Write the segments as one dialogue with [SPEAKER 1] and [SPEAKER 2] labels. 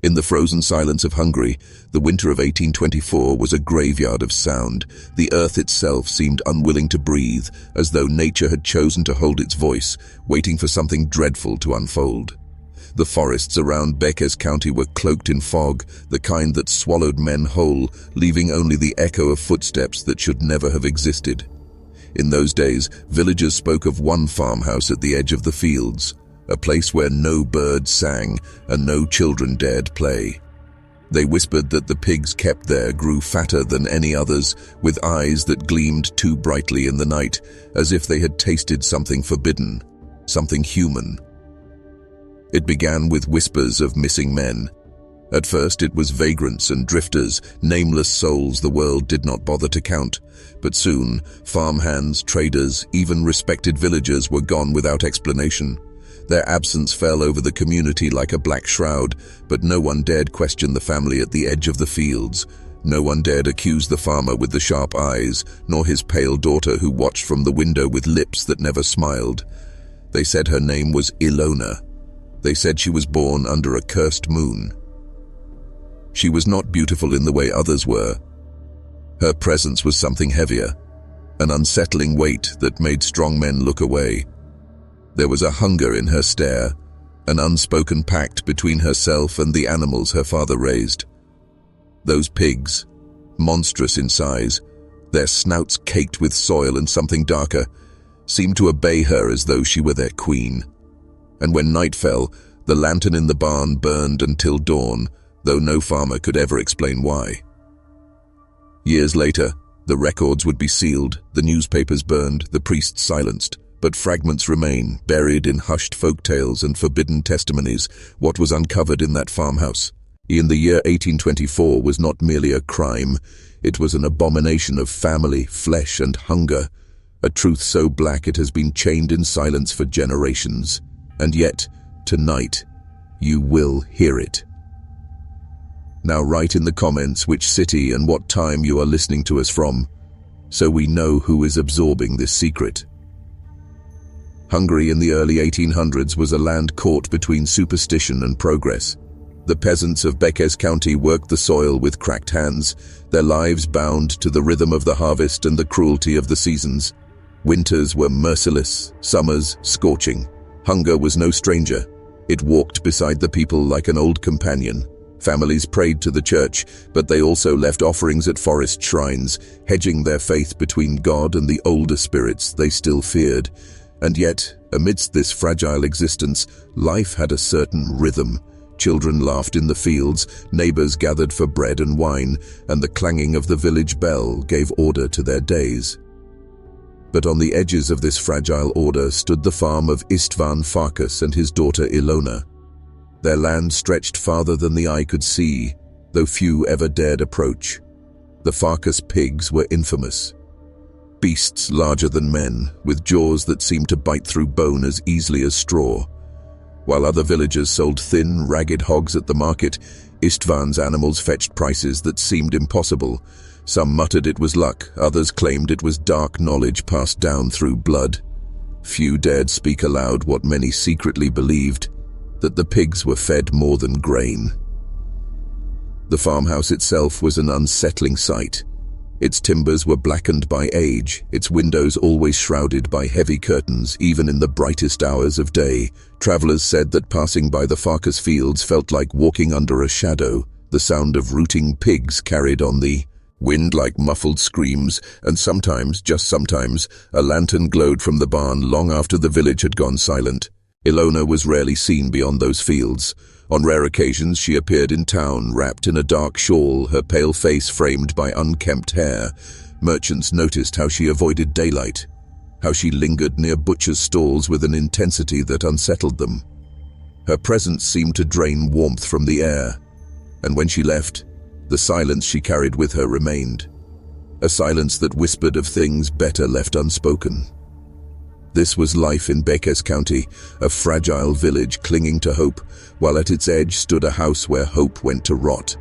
[SPEAKER 1] In the frozen silence of Hungary, the winter of 1824 was a graveyard of sound. The earth itself seemed unwilling to breathe, as though nature had chosen to hold its voice, waiting for something dreadful to unfold. The forests around Békés County were cloaked in fog, the kind that swallowed men whole, leaving only the echo of footsteps that should never have existed. In those days, villagers spoke of one farmhouse at the edge of the fields, a place where no birds sang and no children dared play. They whispered that the pigs kept there grew fatter than any others, with eyes that gleamed too brightly in the night, as if they had tasted something forbidden, something human. It began with whispers of missing men. At first it was vagrants and drifters, nameless souls the world did not bother to count. But soon, farmhands, traders, even respected villagers were gone without explanation. Their absence fell over the community like a black shroud, but no one dared question the family at the edge of the fields. No one dared accuse the farmer with the sharp eyes, nor his pale daughter who watched from the window with lips that never smiled. They said her name was Ilona. They said she was born under a cursed moon. She was not beautiful in the way others were. Her presence was something heavier, an unsettling weight that made strong men look away. There was a hunger in her stare, an unspoken pact between herself and the animals her father raised. Those pigs, monstrous in size, their snouts caked with soil and something darker, seemed to obey her as though she were their queen. And when night fell, the lantern in the barn burned until dawn, though no farmer could ever explain why. Years later, the records would be sealed, the newspapers burned, the priests silenced. But fragments remain, buried in hushed folk tales and forbidden testimonies, what was uncovered in that farmhouse. In the year 1824 was not merely a crime, it was an abomination of family, flesh and hunger, a truth so black it has been chained in silence for generations. And yet, tonight, you will hear it. Now write in the comments which city and what time you are listening to us from, so we know who is absorbing this secret. Hungary in the early 1800s was a land caught between superstition and progress. The peasants of Békés County worked the soil with cracked hands, their lives bound to the rhythm of the harvest and the cruelty of the seasons. Winters were merciless, summers scorching. Hunger was no stranger. It walked beside the people like an old companion. Families prayed to the church, but they also left offerings at forest shrines, hedging their faith between God and the older spirits they still feared. And yet, amidst this fragile existence, life had a certain rhythm. Children laughed in the fields, neighbors gathered for bread and wine, and the clanging of the village bell gave order to their days. But on the edges of this fragile order stood the farm of István Farkas and his daughter Ilona. Their land stretched farther than the eye could see, though few ever dared approach. The Farkas pigs were infamous. Beasts larger than men, with jaws that seemed to bite through bone as easily as straw. While other villagers sold thin, ragged hogs at the market, István's animals fetched prices that seemed impossible. Some muttered it was luck, others claimed it was dark knowledge passed down through blood. Few dared speak aloud what many secretly believed, that the pigs were fed more than grain. The farmhouse itself was an unsettling sight. Its timbers were blackened by age, its windows always shrouded by heavy curtains, even in the brightest hours of day. Travelers said that passing by the Farkas fields felt like walking under a shadow. The sound of rooting pigs carried on the wind like muffled screams, and sometimes, just sometimes, a lantern glowed from the barn long after the village had gone silent. Ilona was rarely seen beyond those fields. On rare occasions she appeared in town, wrapped in a dark shawl, her pale face framed by unkempt hair. Merchants noticed how she avoided daylight, how she lingered near butchers' stalls with an intensity that unsettled them. Her presence seemed to drain warmth from the air, and when she left, the silence she carried with her remained, a silence that whispered of things better left unspoken. This was life in Békés County, a fragile village clinging to hope, while at its edge stood a house where hope went to rot.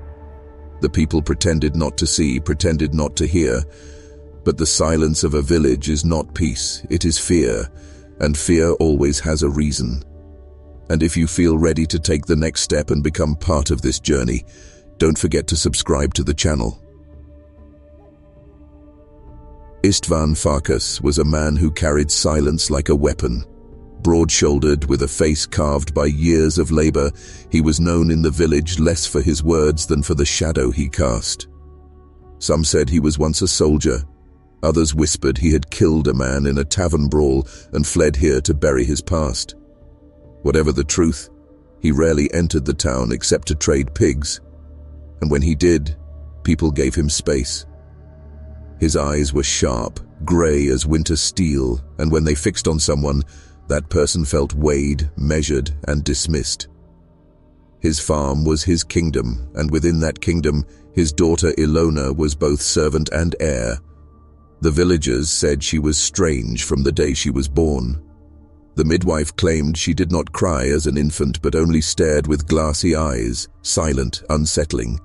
[SPEAKER 1] The people pretended not to see, pretended not to hear, but the silence of a village is not peace, it is fear, and fear always has a reason. And if you feel ready to take the next step and become part of this journey, don't forget to subscribe to the channel. Istvan Farkas was a man who carried silence like a weapon. Broad-shouldered, with a face carved by years of labor, he was known in the village less for his words than for the shadow he cast. Some said he was once a soldier. Others whispered he had killed a man in a tavern brawl and fled here to bury his past. Whatever the truth, he rarely entered the town except to trade pigs. And when he did, people gave him space. His eyes were sharp, grey as winter steel, and when they fixed on someone, that person felt weighed, measured, and dismissed. His farm was his kingdom, and within that kingdom, his daughter Ilona was both servant and heir. The villagers said she was strange from the day she was born. The midwife claimed she did not cry as an infant but only stared with glassy eyes, silent, unsettling.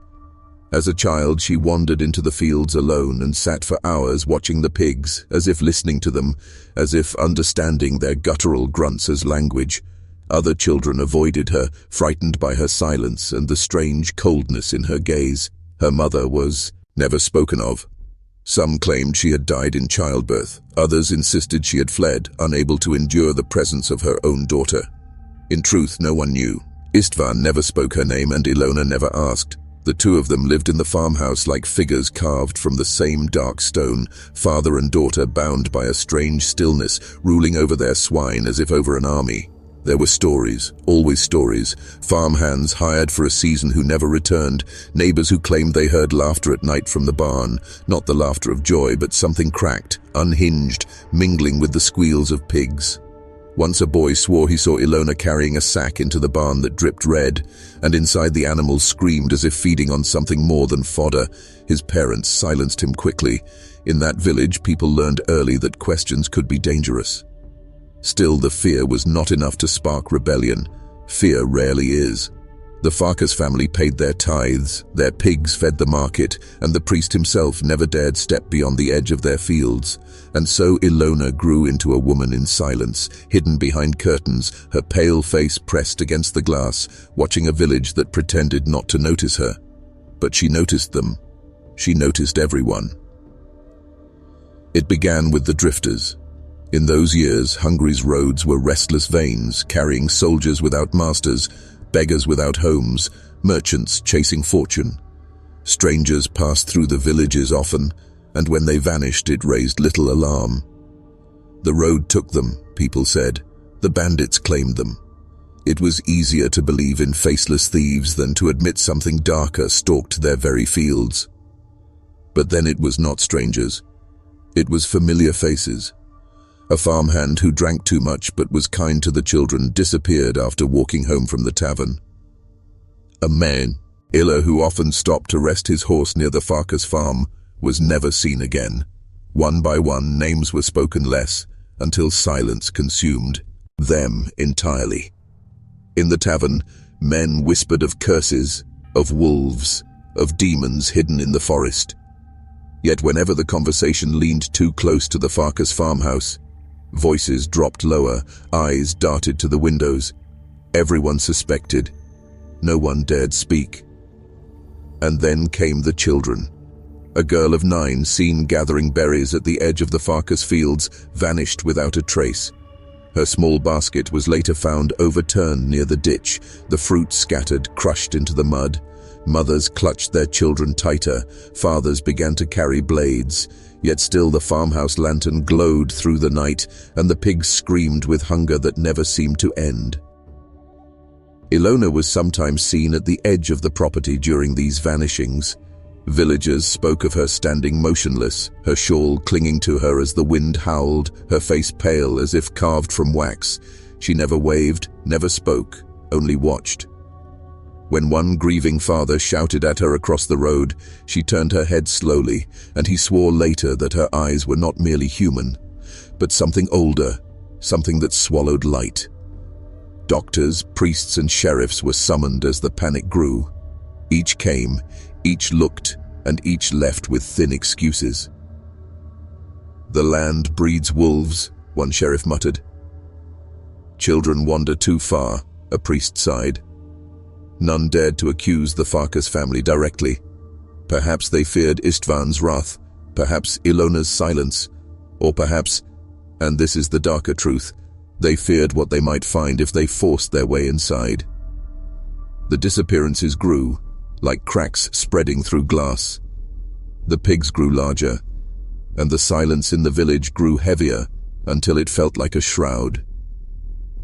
[SPEAKER 1] As a child, she wandered into the fields alone and sat for hours watching the pigs, as if listening to them, as if understanding their guttural grunts as language. Other children avoided her, frightened by her silence and the strange coldness in her gaze. Her mother was never spoken of. Some claimed she had died in childbirth. Others insisted she had fled, unable to endure the presence of her own daughter. In truth, no one knew. Istvan never spoke her name and Ilona never asked. The two of them lived in the farmhouse like figures carved from the same dark stone, father and daughter bound by a strange stillness, ruling over their swine as if over an army. There were stories, always stories, farmhands hired for a season who never returned, neighbors who claimed they heard laughter at night from the barn, not the laughter of joy, but something cracked, unhinged, mingling with the squeals of pigs. Once a boy swore he saw Ilona carrying a sack into the barn that dripped red, and inside the animals screamed as if feeding on something more than fodder. His parents silenced him quickly. In that village, people learned early that questions could be dangerous. Still, the fear was not enough to spark rebellion. Fear rarely is. The Farkas family paid their tithes, their pigs fed the market, and the priest himself never dared step beyond the edge of their fields. And so Ilona grew into a woman in silence, hidden behind curtains, her pale face pressed against the glass, watching a village that pretended not to notice her. But she noticed them. She noticed everyone. It began with the drifters. In those years, Hungary's roads were restless veins, carrying soldiers without masters, beggars without homes, merchants chasing fortune. Strangers passed through the villages often, and when they vanished it raised little alarm. The road took them, people said. The bandits claimed them. It was easier to believe in faceless thieves than to admit something darker stalked their very fields. But then it was not strangers. It was familiar faces. A farmhand who drank too much but was kind to the children disappeared after walking home from the tavern. A man, Illa, who often stopped to rest his horse near the Farkas farm, was never seen again. One by one, names were spoken less, until silence consumed them entirely. In the tavern, men whispered of curses, of wolves, of demons hidden in the forest. Yet whenever the conversation leaned too close to the Farkas farmhouse, voices dropped lower, eyes darted to the windows. Everyone suspected. No one dared speak. And then came the children. A girl of 9, seen gathering berries at the edge of the Farkas fields, vanished without a trace. Her small basket was later found overturned near the ditch, the fruit scattered, crushed into the mud. Mothers clutched their children tighter, fathers began to carry blades. Yet still the farmhouse lantern glowed through the night, and the pigs screamed with hunger that never seemed to end. Ilona was sometimes seen at the edge of the property during these vanishings. Villagers spoke of her standing motionless, her shawl clinging to her as the wind howled, her face pale as if carved from wax. She never waved, never spoke, only watched. When one grieving father shouted at her across the road, she turned her head slowly, and he swore later that her eyes were not merely human, but something older, something that swallowed light. Doctors, priests, and sheriffs were summoned as the panic grew. Each came, each looked, and each left with thin excuses. "The land breeds wolves," one sheriff muttered. "Children wander too far," a priest sighed. None dared to accuse the Farkas family directly. Perhaps they feared Istvan's wrath, perhaps Ilona's silence, or perhaps, and this is the darker truth, they feared what they might find if they forced their way inside. The disappearances grew, like cracks spreading through glass. The pigs grew larger, and the silence in the village grew heavier until it felt like a shroud.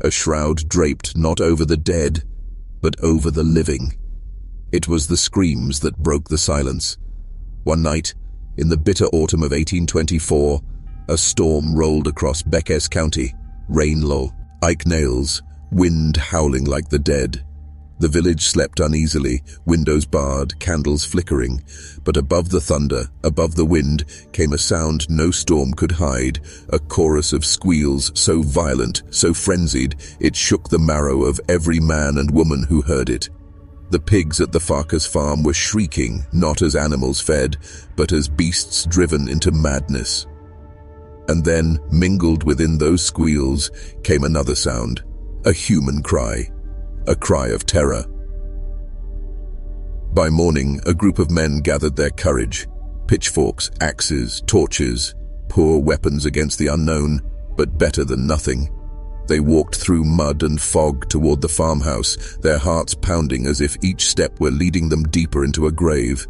[SPEAKER 1] A shroud draped not over the dead, but over the living. It was the screams that broke the silence. One night, in the bitter autumn of 1824, a storm rolled across Bekes County, rain low, Ike nails, wind howling like the dead. The village slept uneasily, windows barred, candles flickering, but above the thunder, above the wind, came a sound no storm could hide, a chorus of squeals so violent, so frenzied, it shook the marrow of every man and woman who heard it. The pigs at the Farkas farm were shrieking, not as animals fed, but as beasts driven into madness. And then, mingled within those squeals, came another sound, a human cry. A cry of terror. By morning, a group of men gathered their courage. Pitchforks, axes, torches, poor weapons against the unknown, but better than nothing. They walked through mud and fog toward the farmhouse, their hearts pounding as if each step were leading them deeper into a grave.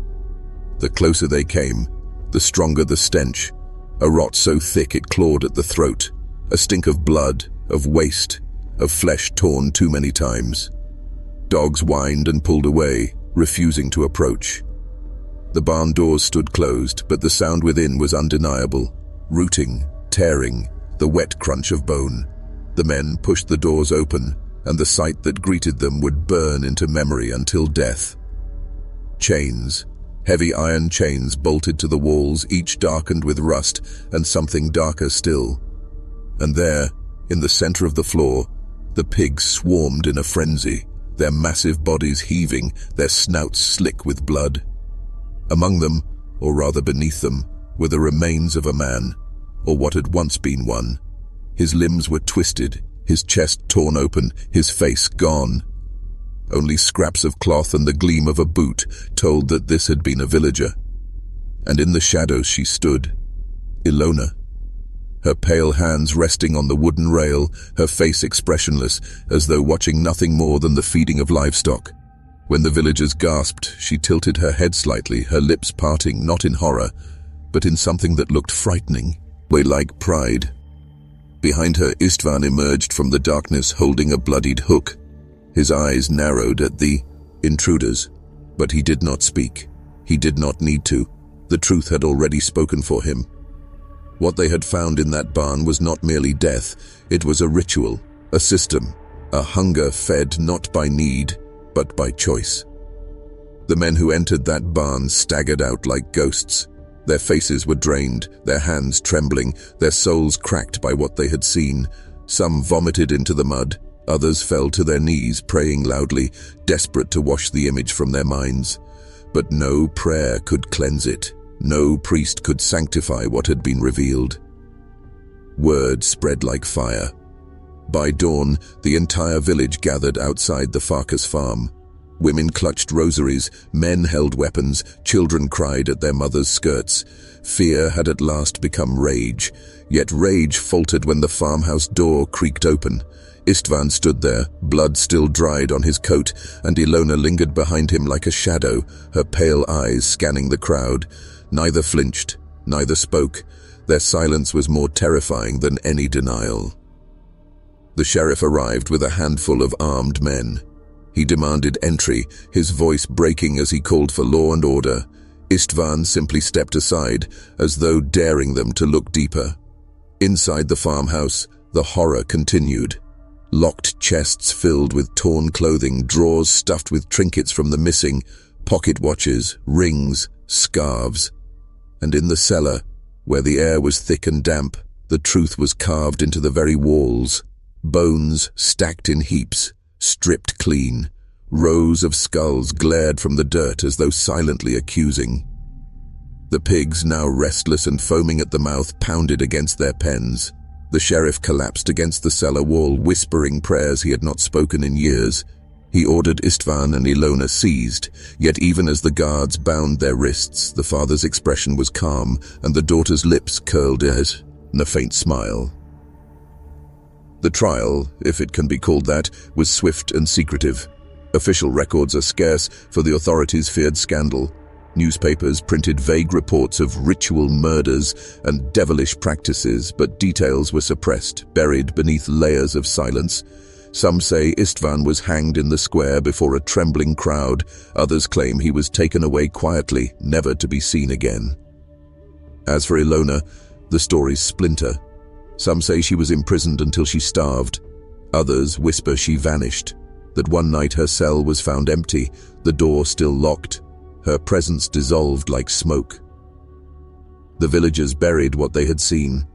[SPEAKER 1] The closer they came, the stronger the stench, a rot so thick it clawed at the throat, a stink of blood, of waste, of flesh torn too many times. Dogs whined and pulled away, refusing to approach. The barn doors stood closed, but the sound within was undeniable. Rooting, tearing, the wet crunch of bone. The men pushed the doors open, and the sight that greeted them would burn into memory until death. Chains, heavy iron chains bolted to the walls, each darkened with rust and something darker still. And there, in the center of the floor, the pigs swarmed in a frenzy, their massive bodies heaving, their snouts slick with blood. Among them, or rather beneath them, were the remains of a man, or what had once been one. His limbs were twisted, his chest torn open, his face gone. Only scraps of cloth and the gleam of a boot told that this had been a villager. And in the shadows she stood, Ilona. Her pale hands resting on the wooden rail, her face expressionless, as though watching nothing more than the feeding of livestock. When the villagers gasped, she tilted her head slightly, her lips parting, not in horror, but in something that looked frightening, like pride. Behind her, Istvan emerged from the darkness holding a bloodied hook. His eyes narrowed at the intruders, but he did not speak. He did not need to. The truth had already spoken for him. What they had found in that barn was not merely death, it was a ritual, a system, a hunger fed not by need, but by choice. The men who entered that barn staggered out like ghosts. Their faces were drained, their hands trembling, their souls cracked by what they had seen. Some vomited into the mud, others fell to their knees, praying loudly, desperate to wash the image from their minds. But no prayer could cleanse it. No priest could sanctify what had been revealed. Word spread like fire. By dawn, the entire village gathered outside the Farkas farm. Women clutched rosaries, men held weapons, children cried at their mothers' skirts. Fear had at last become rage, yet rage faltered when the farmhouse door creaked open. Istvan stood there, blood still dried on his coat, and Ilona lingered behind him like a shadow, her pale eyes scanning the crowd. Neither flinched, neither spoke. Their silence was more terrifying than any denial. The sheriff arrived with a handful of armed men. He demanded entry, his voice breaking as he called for law and order. Istvan simply stepped aside, as though daring them to look deeper. Inside the farmhouse, the horror continued. Locked chests filled with torn clothing, drawers stuffed with trinkets from the missing, pocket watches, rings, scarves. And in the cellar, where the air was thick and damp, the truth was carved into the very walls. Bones stacked in heaps, stripped clean. Rows of skulls glared from the dirt as though silently accusing. The pigs, now restless and foaming at the mouth, pounded against their pens. The sheriff collapsed against the cellar wall, whispering prayers he had not spoken in years. He ordered Istvan and Ilona seized, yet even as the guards bound their wrists, the father's expression was calm, and the daughter's lips curled in a faint smile. The trial, if it can be called that, was swift and secretive. Official records are scarce, for the authorities feared scandal. Newspapers printed vague reports of ritual murders and devilish practices, but details were suppressed, buried beneath layers of silence. Some say Istvan was hanged in the square before a trembling crowd. Others claim he was taken away quietly, never to be seen again. As for Ilona, the stories splinter. Some say she was imprisoned until she starved. Others whisper she vanished, that one night her cell was found empty, the door still locked, her presence dissolved like smoke. The villagers buried what they had seen,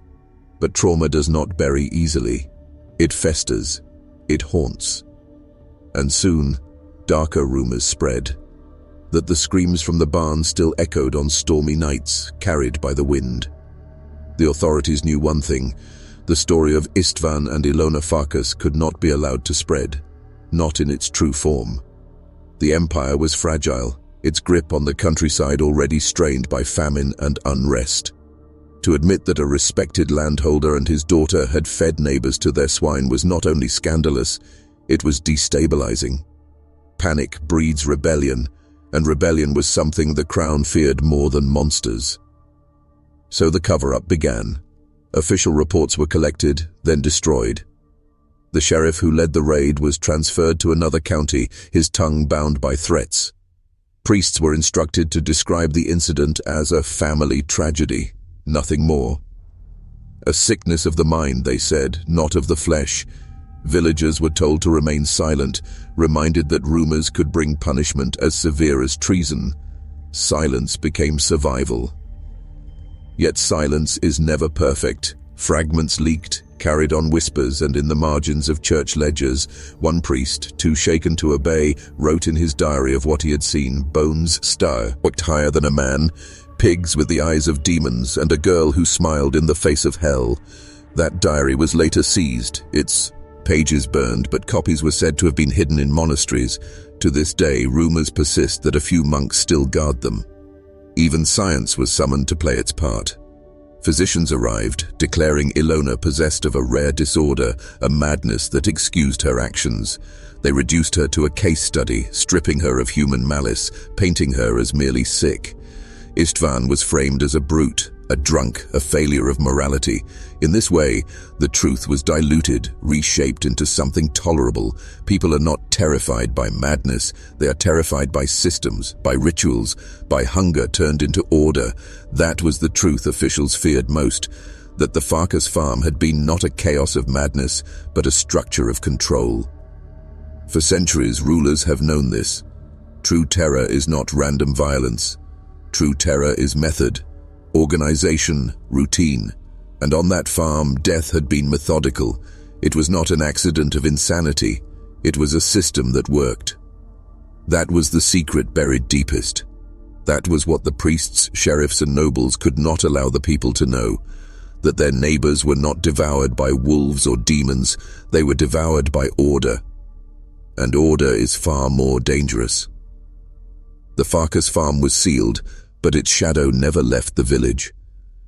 [SPEAKER 1] but trauma does not bury easily. It festers, it haunts. And soon, darker rumors spread, that the screams from the barn still echoed on stormy nights, carried by the wind. The authorities knew one thing: the story of Istvan and Ilona Farkas could not be allowed to spread, not in its true form. The empire was fragile, its grip on the countryside already strained by famine and unrest. To admit that a respected landholder and his daughter had fed neighbors to their swine was not only scandalous, it was destabilizing. Panic breeds rebellion, and rebellion was something the crown feared more than monsters. So the cover-up began. Official reports were collected, then destroyed. The sheriff who led the raid was transferred to another county, his tongue bound by threats. Priests were instructed to describe the incident as a family tragedy, nothing more. A sickness of the mind, they said, not of the flesh. Villagers were told to remain silent, reminded that rumors could bring punishment as severe as treason. Silence became survival. Yet silence is never perfect. Fragments leaked, carried on whispers, and in the margins of church ledgers, one priest, too shaken to obey, wrote in his diary of what he had seen: bones looked higher than a man, pigs with the eyes of demons, and a girl who smiled in the face of hell. That diary was later seized, its pages burned, but copies were said to have been hidden in monasteries. To this day, rumors persist that a few monks still guard them. Even science was summoned to play its part. Physicians arrived, declaring Ilona possessed of a rare disorder, a madness that excused her actions. They reduced her to a case study, stripping her of human malice, painting her as merely sick. Istvan was framed as a brute, a drunk, a failure of morality. In this way, the truth was diluted, reshaped into something tolerable. People are not terrified by madness, they are terrified by systems, by rituals, by hunger turned into order. That was the truth officials feared most, that the Farkas farm had been not a chaos of madness, but a structure of control. For centuries, rulers have known this. True terror is not random violence. True terror is method, organization, routine. And on that farm, death had been methodical. It was not an accident of insanity. It was a system that worked. That was the secret buried deepest. That was what the priests, sheriffs, and nobles could not allow the people to know. That their neighbors were not devoured by wolves or demons. They were devoured by order. And order is far more dangerous. The Farkas farm was sealed, but its shadow never left the village.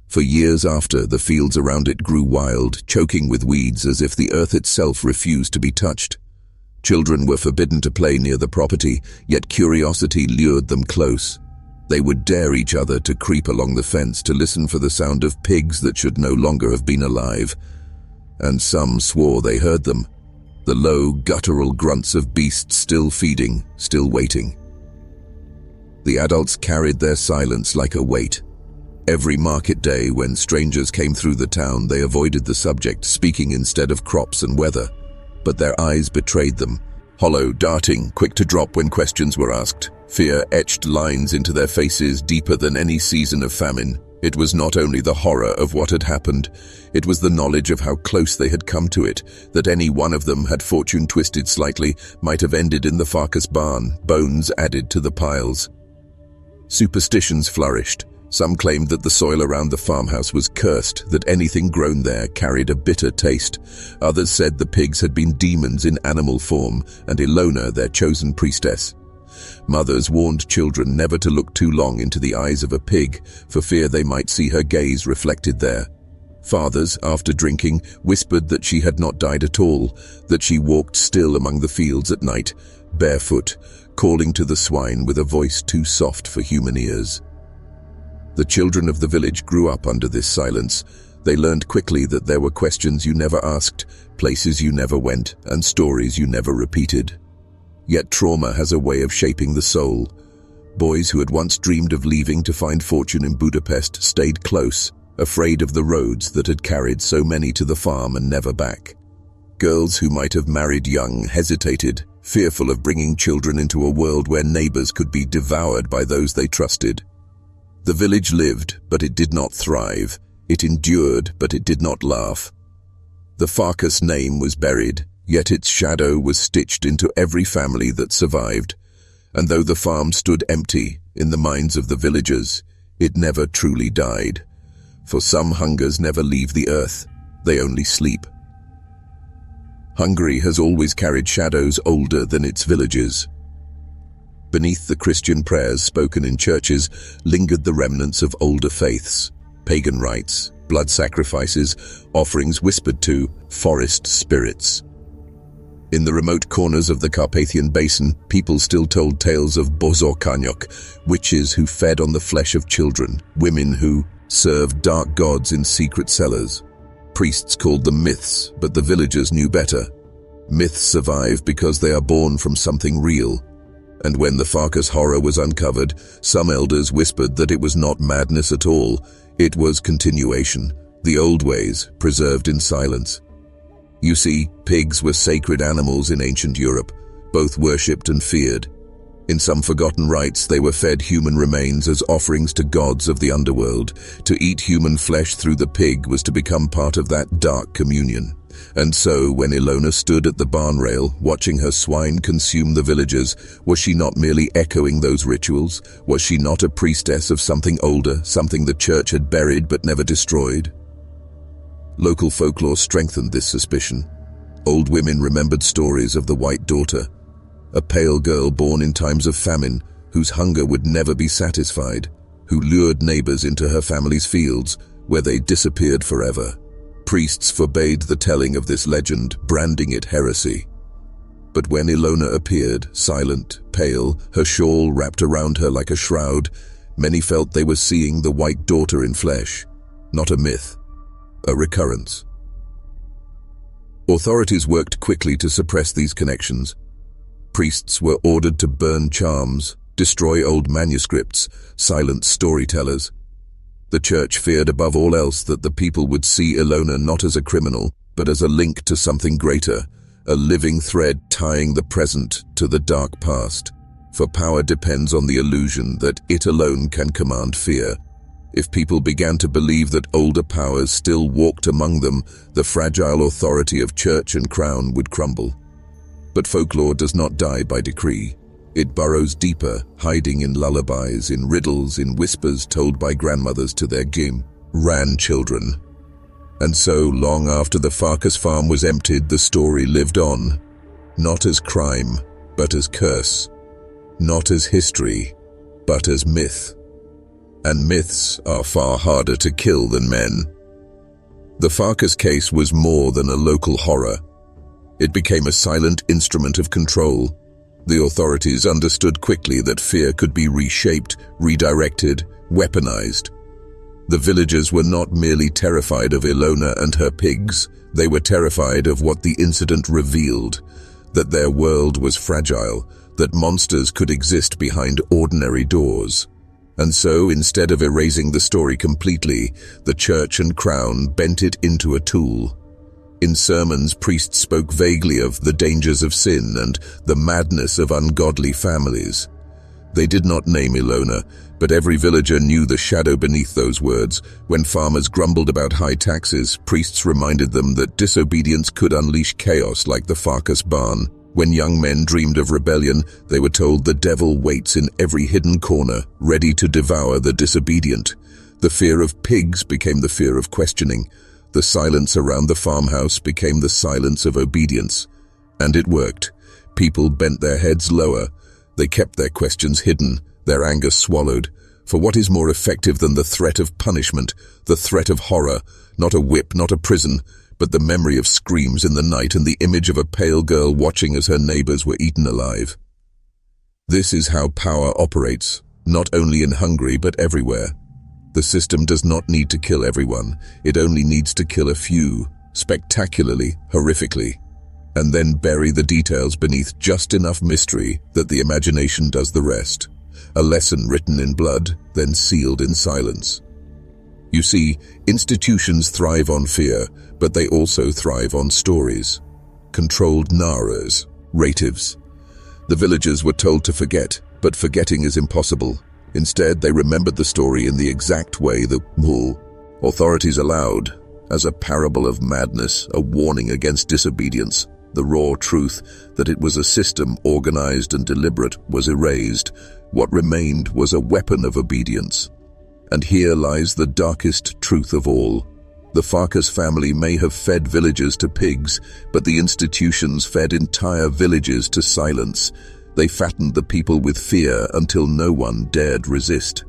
[SPEAKER 1] For years after, the fields around it grew wild, choking with weeds as if the earth itself refused to be touched. Children were forbidden to play near the property, yet curiosity lured them close. They would dare each other to creep along the fence to listen for the sound of pigs that should no longer have been alive. And some swore they heard them, the low, guttural grunts of beasts still feeding, still waiting. The adults carried their silence like a weight. Every market day, when strangers came through the town, they avoided the subject, speaking instead of crops and weather. But their eyes betrayed them, hollow, darting, quick to drop when questions were asked. Fear etched lines into their faces deeper than any season of famine. It was not only the horror of what had happened, it was the knowledge of how close they had come to it, that any one of them, had fortune twisted slightly, might have ended in the Farkas barn, bones added to the piles. Superstitions flourished, Some claimed that the soil around the farmhouse was cursed, that anything grown there carried a bitter taste. Others said the pigs had been demons in animal form, and Ilona, their chosen priestess. Mothers warned children never to look too long into the eyes of a pig, for fear they might see her gaze reflected there. Fathers, after drinking, whispered that she had not died at all, that she walked still among the fields at night, barefoot, calling to the swine with a voice too soft for human ears. The children of the village grew up under this silence. They learned quickly that there were questions you never asked, places you never went, and stories you never repeated. Yet trauma has a way of shaping the soul. Boys who had once dreamed of leaving to find fortune in Budapest stayed close, afraid of the roads that had carried so many to the farm and never back. Girls who might have married young hesitated, fearful of bringing children into a world where neighbors could be devoured by those they trusted. The village lived, but it did not thrive. It endured, but it did not laugh. The Farkas name was buried, yet its shadow was stitched into every family that survived. And though the farm stood empty in the minds of the villagers, it never truly died. For some hungers never leave the earth, they only sleep. Hungary has always carried shadows older than its villages. Beneath the Christian prayers spoken in churches lingered the remnants of older faiths, pagan rites, blood sacrifices, offerings whispered to forest spirits. In the remote corners of the Carpathian Basin, people still told tales of bozorkányok, witches who fed on the flesh of children, women who served dark gods in secret cellars. Priests called them myths, but the villagers knew better. Myths survive because they are born from something real. And when the Farkas horror was uncovered, some elders whispered that it was not madness at all, it was continuation, the old ways, preserved in silence. You see, pigs were sacred animals in ancient Europe, both worshipped and feared. In some forgotten rites, they were fed human remains as offerings to gods of the underworld. To eat human flesh through the pig was to become part of that dark communion. And so, when Ilona stood at the barn rail, watching her swine consume the villagers, was she not merely echoing those rituals? Was she not a priestess of something older, something the church had buried but never destroyed? Local folklore strengthened this suspicion. Old women remembered stories of the White Daughter, a pale girl born in times of famine, whose hunger would never be satisfied, who lured neighbors into her family's fields, where they disappeared forever. Priests forbade the telling of this legend, branding it heresy. But when Ilona appeared, silent, pale, her shawl wrapped around her like a shroud, many felt they were seeing the White Daughter in flesh, not a myth, a recurrence. Authorities worked quickly to suppress these connections. Priests were ordered to burn charms, destroy old manuscripts, silence storytellers. The church feared above all else that the people would see Ilona not as a criminal, but as a link to something greater, a living thread tying the present to the dark past. For power depends on the illusion that it alone can command fear. If people began to believe that older powers still walked among them, the fragile authority of church and crown would crumble. But folklore does not die by decree. It burrows deeper, hiding in lullabies, in riddles, in whispers told by grandmothers to their grandchildren. And so, long after the Farkas farm was emptied, the story lived on. Not as crime, but as curse. Not as history, but as myth. And myths are far harder to kill than men. The Farkas case was more than a local horror. It became a silent instrument of control. The authorities understood quickly that fear could be reshaped, redirected, weaponized. The villagers were not merely terrified of Ilona and her pigs, they were terrified of what the incident revealed, that their world was fragile, that monsters could exist behind ordinary doors. And so, instead of erasing the story completely, the church and crown bent it into a tool. In sermons, priests spoke vaguely of the dangers of sin and the madness of ungodly families. They did not name Ilona, but every villager knew the shadow beneath those words. When farmers grumbled about high taxes, priests reminded them that disobedience could unleash chaos like the Farkas barn. When young men dreamed of rebellion, they were told the devil waits in every hidden corner, ready to devour the disobedient. The fear of pigs became the fear of questioning. The silence around the farmhouse became the silence of obedience. And it worked. People bent their heads lower. They kept their questions hidden, their anger swallowed. For what is more effective than the threat of punishment, the threat of horror, not a whip, not a prison, but the memory of screams in the night and the image of a pale girl watching as her neighbors were eaten alive. This is how power operates, not only in Hungary but everywhere. The system does not need to kill everyone, it only needs to kill a few, spectacularly, horrifically, and then bury the details beneath just enough mystery that the imagination does the rest. A lesson written in blood, then sealed in silence. You see, institutions thrive on fear, but they also thrive on stories. Controlled narratives. The villagers were told to forget, but forgetting is impossible. Instead, they remembered the story in the exact way the authorities allowed, as a parable of madness, a warning against disobedience. The raw truth that it was a system organized and deliberate was erased. What remained was a weapon of obedience. And here lies the darkest truth of all. The Farkas family may have fed villages to pigs, but the institutions fed entire villages to silence. They fattened the people with fear until no one dared resist.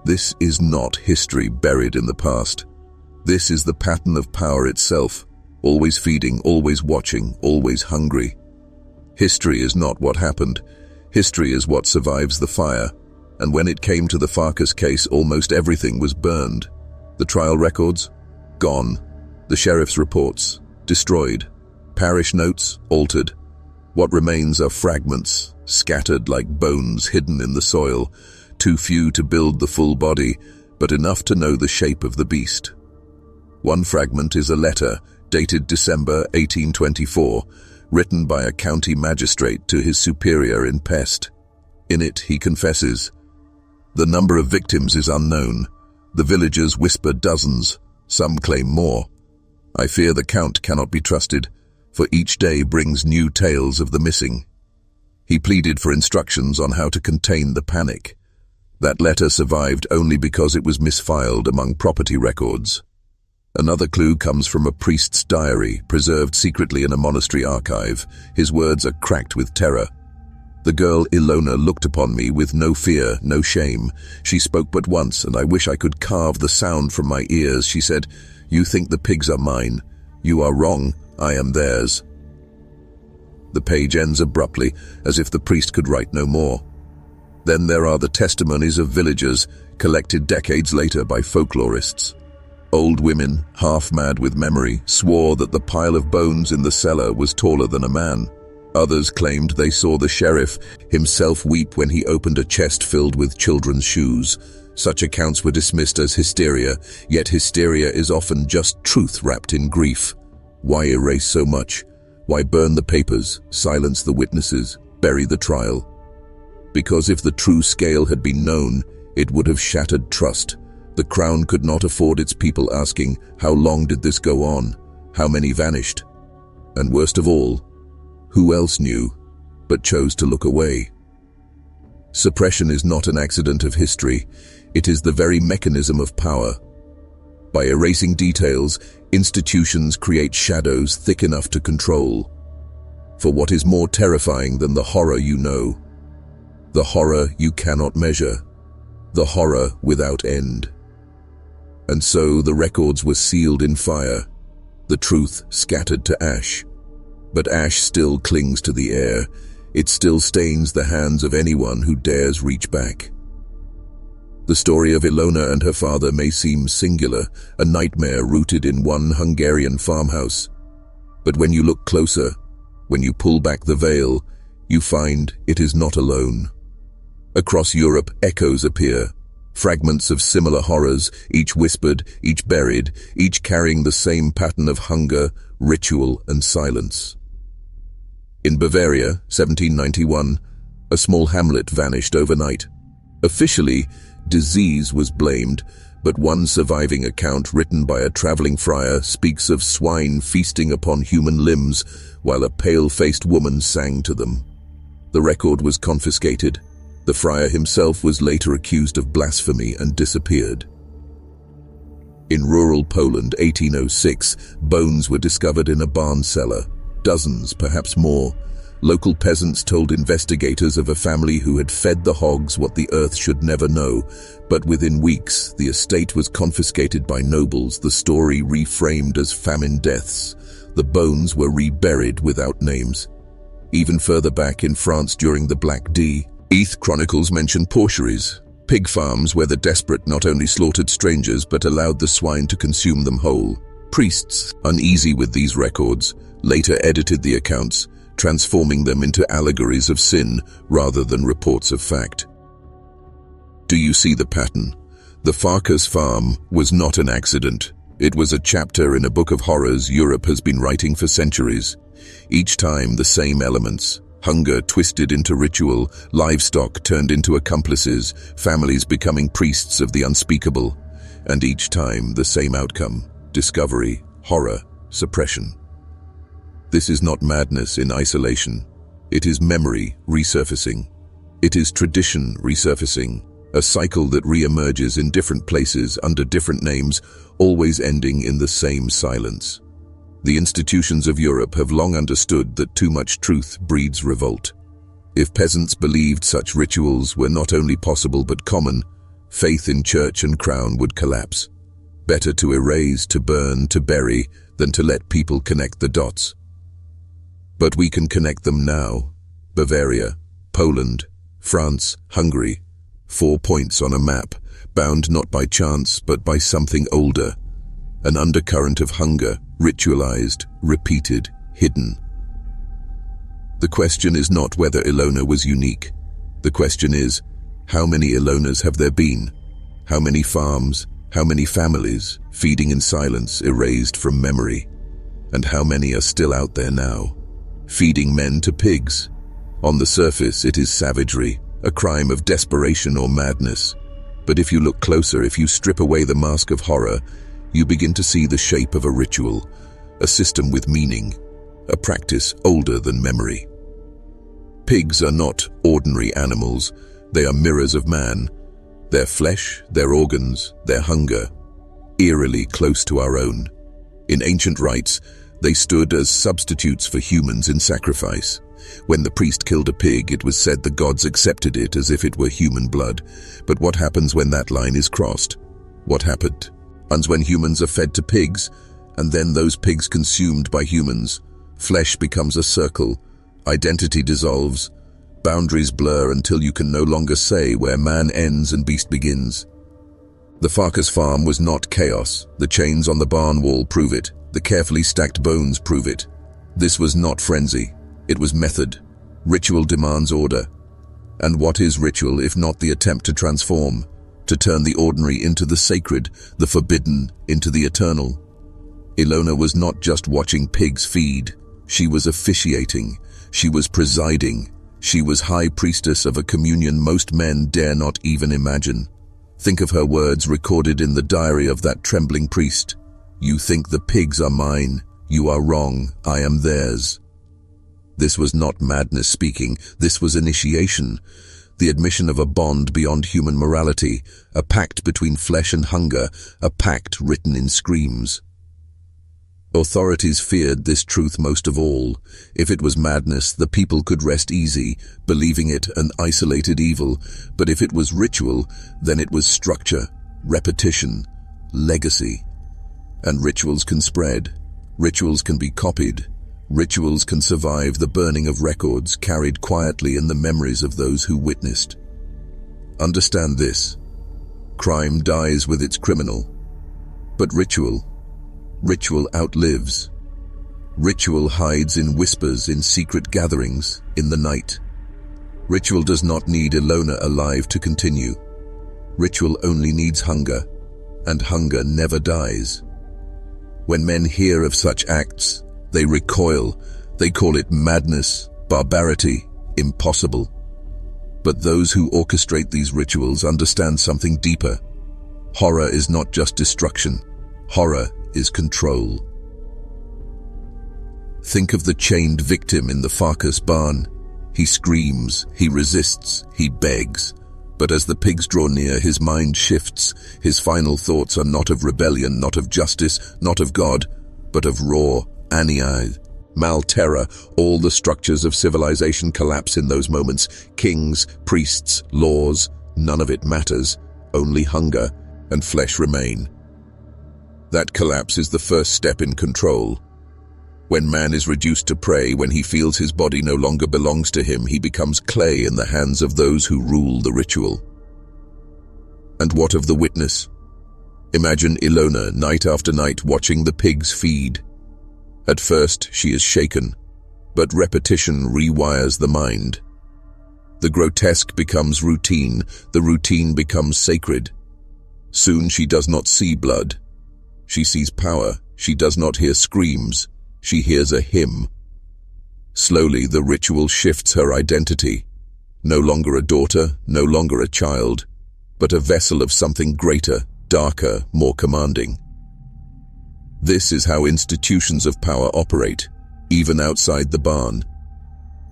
[SPEAKER 1] This is not history buried in the past. This is the pattern of power itself, always feeding, always watching, always hungry. History is not what happened. History is what survives the fire. And when it came to the Farkas case, almost everything was burned. The trial records? Gone. The sheriff's reports? Destroyed. Parish notes? Altered. What remains are fragments, scattered like bones hidden in the soil, too few to build the full body, but enough to know the shape of the beast. One fragment is a letter, dated December 1824, written by a county magistrate to his superior in Pest. In it, he confesses, "The number of victims is unknown. The villagers whisper dozens. Some claim more. I fear the count cannot be trusted, for each day brings new tales of the missing." He pleaded for instructions on how to contain the panic. That letter survived only because it was misfiled among property records. Another clue comes from a priest's diary, preserved secretly in a monastery archive. His words are cracked with terror. "The girl Ilona looked upon me with no fear, no shame. She spoke but once, and I wish I could carve the sound from my ears. She said, 'You think the pigs are mine. You are wrong. I am theirs.'" The page ends abruptly, as if the priest could write no more. Then there are the testimonies of villagers, collected decades later by folklorists. Old women, half-mad with memory, swore that the pile of bones in the cellar was taller than a man. Others claimed they saw the sheriff himself weep when he opened a chest filled with children's shoes. Such accounts were dismissed as hysteria, yet hysteria is often just truth wrapped in grief. Why erase so much? Why burn the papers, silence the witnesses, bury the trial? Because if the true scale had been known, it would have shattered trust. The crown could not afford its people asking, how long did this go on? How many vanished? And worst of all, who else knew, but chose to look away? Suppression is not an accident of history. It is the very mechanism of power. By erasing details, institutions create shadows thick enough to control. For what is more terrifying than the horror you know? The horror you cannot measure. The horror without end. And so the records were sealed in fire, the truth scattered to ash. But ash still clings to the air. It still stains the hands of anyone who dares reach back. The story of Ilona and her father may seem singular, a nightmare rooted in one Hungarian farmhouse. But when you look closer, when you pull back the veil, you find it is not alone. Across Europe, echoes appear. Fragments of similar horrors, each whispered, each buried, each carrying the same pattern of hunger, ritual, and silence. In Bavaria, 1791, a small hamlet vanished overnight. Officially, disease was blamed, but one surviving account written by a traveling friar speaks of swine feasting upon human limbs while a pale-faced woman sang to them. The record was confiscated. The friar himself was later accused of blasphemy and disappeared. In rural Poland, 1806, bones were discovered in a barn cellar. Dozens, perhaps more. Local peasants told investigators of a family who had fed the hogs what the earth should never know, but within weeks, the estate was confiscated by nobles, the story reframed as famine deaths. The bones were reburied without names. Even further back in France during the Black Death chronicles mention porcheries, pig farms where the desperate not only slaughtered strangers but allowed the swine to consume them whole. Priests, uneasy with these records, later edited the accounts, transforming them into allegories of sin rather than reports of fact. Do you see the pattern? The Farkas farm was not an accident. It was a chapter in a book of horrors Europe has been writing for centuries. Each time the same elements. Hunger twisted into ritual, livestock turned into accomplices, families becoming priests of the unspeakable. And each time the same outcome: discovery, horror, suppression. This is not madness in isolation. It is memory resurfacing. It is tradition resurfacing, a cycle that re-emerges in different places under different names, always ending in the same silence. The institutions of Europe have long understood that too much truth breeds revolt. If peasants believed such rituals were not only possible but common, faith in church and crown would collapse. Better to erase, to burn, to bury, than to let people connect the dots. But we can connect them now. Bavaria, Poland, France, Hungary. 4 points on a map, bound not by chance but by something older. An undercurrent of hunger, ritualized, repeated, hidden. The question is not whether Ilona was unique. The question is, how many Ilonas have there been? How many farms, how many families, feeding in silence, erased from memory? And how many are still out there now, feeding men to pigs? On the surface, it is savagery, a crime of desperation or madness. But if you look closer, if you strip away the mask of horror, you begin to see the shape of a ritual, a system with meaning, a practice older than memory. Pigs are not ordinary animals. They are mirrors of man. Their flesh, their organs, their hunger, eerily close to our own. In ancient rites, they stood as substitutes for humans in sacrifice. When the priest killed a pig, it was said the gods accepted it as if it were human blood. But what happens when that line is crossed? What happened? And when humans are fed to pigs, and then those pigs consumed by humans, flesh becomes a circle, identity dissolves, boundaries blur until you can no longer say where man ends and beast begins. The Farkas farm was not chaos. The chains on the barn wall prove it. The carefully stacked bones prove it. This was not frenzy. It was method. Ritual demands order. And what is ritual if not the attempt to transform? To turn the ordinary into the sacred, the forbidden into the eternal. Ilona was not just watching pigs feed. She was officiating. She was presiding. She was high priestess of a communion most men dare not even imagine. Think of her words recorded in the diary of that trembling priest. "You think the pigs are mine. You are wrong. I am theirs." This was not madness speaking. This was initiation. The admission of a bond beyond human morality, a pact between flesh and hunger, a pact written in screams. Authorities feared this truth most of all. If it was madness, the people could rest easy, believing it an isolated evil. But if it was ritual, then it was structure, repetition, legacy. And rituals can spread. Rituals can be copied. Rituals can survive the burning of records carried quietly in the memories of those who witnessed. Understand this. Crime dies with its criminal. But ritual outlives. Ritual hides in whispers, in secret gatherings, in the night. Ritual does not need Ilona alive to continue. Ritual only needs hunger, and hunger never dies. When men hear of such acts, they recoil. They call it madness, barbarity, impossible. But those who orchestrate these rituals understand something deeper. Horror is not just destruction. Horror is control. Think of the chained victim in the Farkas barn. He screams, he resists, he begs. But as the pigs draw near, his mind shifts. His final thoughts are not of rebellion, not of justice, not of God, but of raw, aniai, malterra. All the structures of civilization collapse in those moments. Kings, priests, laws, none of it matters. Only hunger and flesh remain. That collapse is the first step in control. When man is reduced to prey, when he feels his body no longer belongs to him, he becomes clay in the hands of those who rule the ritual. And what of the witness? Imagine Ilona night after night watching the pigs feed. At first she is shaken, but repetition rewires the mind. The grotesque becomes routine, the routine becomes sacred. Soon she does not see blood. She sees power, she does not hear screams. She hears a hymn. Slowly, the ritual shifts her identity. No longer a daughter, no longer a child, but a vessel of something greater, darker, more commanding. This is how institutions of power operate, even outside the barn.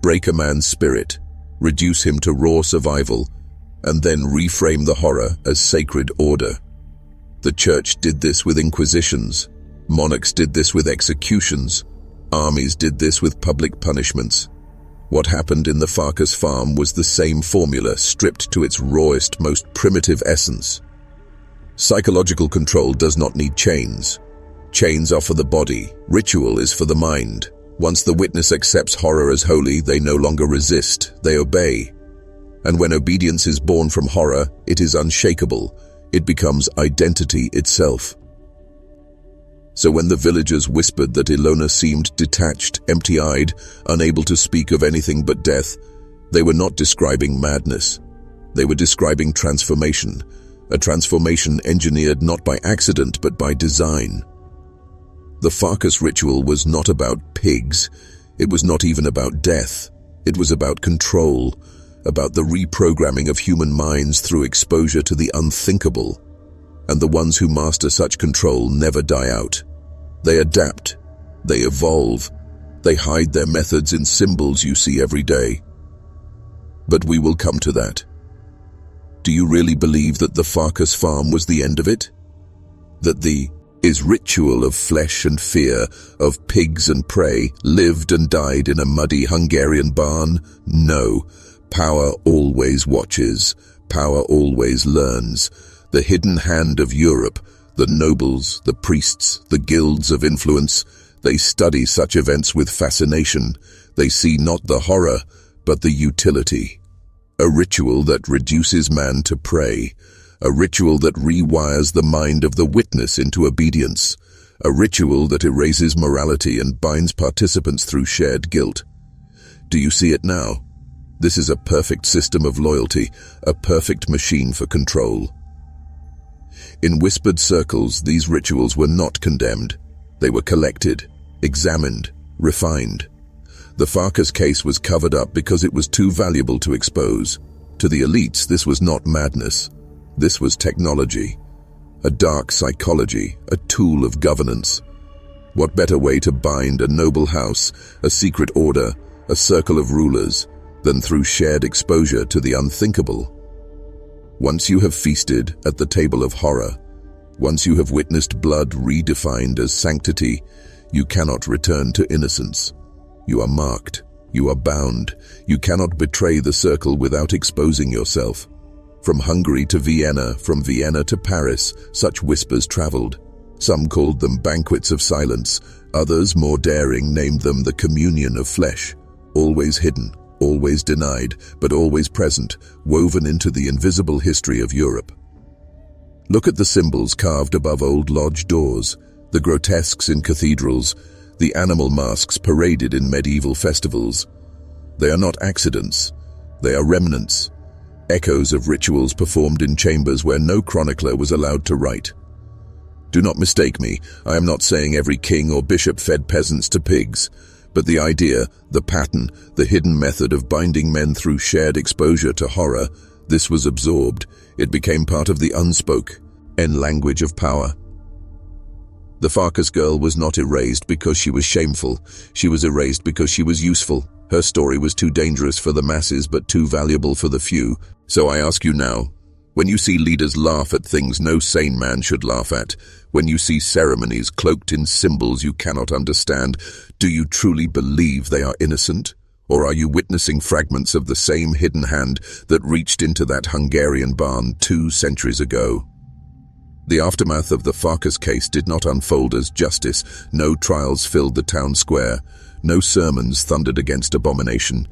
[SPEAKER 1] Break a man's spirit, reduce him to raw survival, and then reframe the horror as sacred order. The church did this with inquisitions. Monarchs did this with executions. Armies did this with public punishments. What happened in the Farkas farm was the same formula, stripped to its rawest, most primitive essence. Psychological control does not need chains. Chains are for the body, ritual is for the mind. Once the witness accepts horror as holy, they no longer resist, they obey. And when obedience is born from horror, it is unshakable. It becomes identity itself. So when the villagers whispered that Ilona seemed detached, empty-eyed, unable to speak of anything but death, they were not describing madness. They were describing transformation, a transformation engineered not by accident but by design. The Farkas ritual was not about pigs. It was not even about death. It was about control, about the reprogramming of human minds through exposure to the unthinkable. And the ones who master such control never die out. They adapt, they evolve, they hide their methods in symbols you see every day. But we will come to that. Do you really believe that the Farkas farm was the end of it? That the ritual of flesh and fear, of pigs and prey, lived and died in a muddy Hungarian barn? No. Power always watches. Power always learns. The hidden hand of Europe, the nobles, the priests, the guilds of influence, they study such events with fascination. They see not the horror, but the utility. A ritual that reduces man to prey. A ritual that rewires the mind of the witness into obedience. A ritual that erases morality and binds participants through shared guilt. Do you see it now? This is a perfect system of loyalty, a perfect machine for control. In whispered circles, these rituals were not condemned. They were collected, examined, refined. The Farkas case was covered up because it was too valuable to expose. To the elites, this was not madness. This was technology, a dark psychology, a tool of governance. What better way to bind a noble house, a secret order, a circle of rulers, than through shared exposure to the unthinkable? Once you have feasted at the table of horror, once you have witnessed blood redefined as sanctity, you cannot return to innocence. You are marked, you are bound, you cannot betray the circle without exposing yourself. From Hungary to Vienna, from Vienna to Paris, such whispers traveled. Some called them banquets of silence, others, more daring, named them the communion of flesh. Always hidden, always denied, but always present, woven into the invisible history of Europe. Look at the symbols carved above old lodge doors, the grotesques in cathedrals, the animal masks paraded in medieval festivals. They are not accidents, they are remnants, echoes of rituals performed in chambers where no chronicler was allowed to write. Do not mistake me, I am not saying every king or bishop fed peasants to pigs, but the idea, the pattern, the hidden method of binding men through shared exposure to horror, this was absorbed. It became part of the unspoken, and language of power. The Farkas girl was not erased because she was shameful. She was erased because she was useful. Her story was too dangerous for the masses but too valuable for the few. So I ask you now, when you see leaders laugh at things no sane man should laugh at, when you see ceremonies cloaked in symbols you cannot understand, do you truly believe they are innocent? Or are you witnessing fragments of the same hidden hand that reached into that Hungarian barn 2 centuries ago? The aftermath of the Farkas case did not unfold as justice. No trials filled the town square. No sermons thundered against abomination.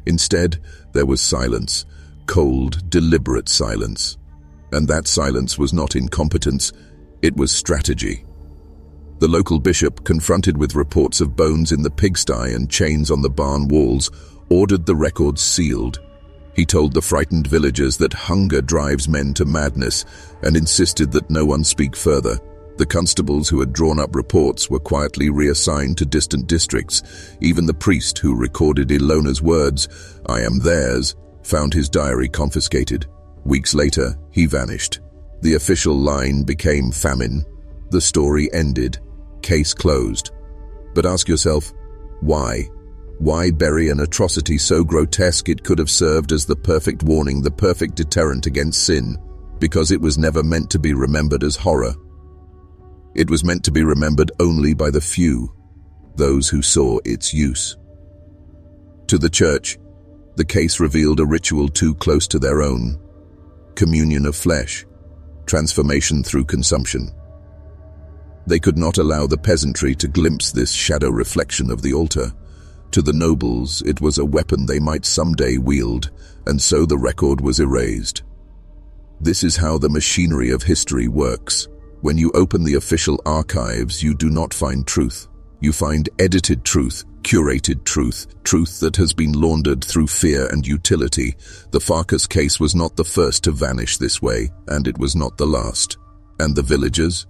[SPEAKER 1] Instead, there was silence. Cold, deliberate silence. And that silence was not incompetence, it was strategy. The local bishop, confronted with reports of bones in the pigsty and chains on the barn walls, ordered the records sealed. He told the frightened villagers that hunger drives men to madness and insisted that no one speak further. The constables who had drawn up reports were quietly reassigned to distant districts. Even the priest who recorded Ilona's words, "I am theirs," found his diary confiscated. Weeks later, he vanished. The official line became famine. The story ended. Case closed. But ask yourself, why? Why bury an atrocity so grotesque it could have served as the perfect warning, the perfect deterrent against sin? Because it was never meant to be remembered as horror. It was meant to be remembered only by the few, those who saw its use. To the church, the case revealed a ritual too close to their own. Communion of flesh, transformation through consumption. They could not allow the peasantry to glimpse this shadow reflection of the altar. To the nobles, it was a weapon they might someday wield, and so the record was erased. This is how the machinery of history works. When you open the official archives, you do not find truth. You find edited truth, curated truth, truth that has been laundered through fear and utility. The Farkas case was not the first to vanish this way, and it was not the last. And the villagers?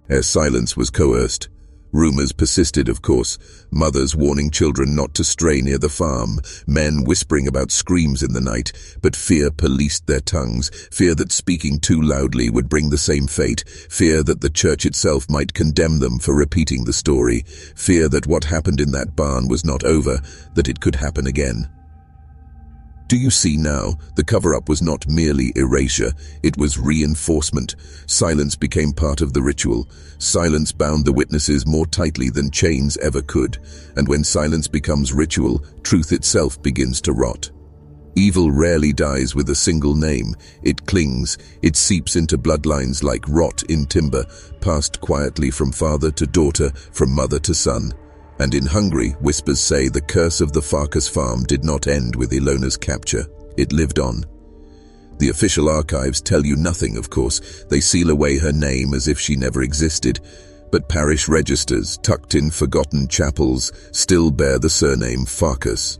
[SPEAKER 1] Their silence was coerced. Rumors persisted, of course. Mothers warning children not to stray near the farm. Men whispering about screams in the night. But fear policed their tongues. Fear that speaking too loudly would bring the same fate. Fear that the church itself might condemn them for repeating the story. Fear that what happened in that barn was not over, that it could happen again. Do you see now? The cover-up was not merely erasure, it was reinforcement. Silence became part of the ritual. Silence bound the witnesses more tightly than chains ever could. And when silence becomes ritual, truth itself begins to rot. Evil rarely dies with a single name. It clings, it seeps into bloodlines like rot in timber, passed quietly from father to daughter, from mother to son. And in Hungary, whispers say the curse of the Farkas farm did not end with Ilona's capture. It lived on. The official archives tell you nothing, of course. They seal away her name as if she never existed. But parish registers, tucked in forgotten chapels, still bear the surname Farkas.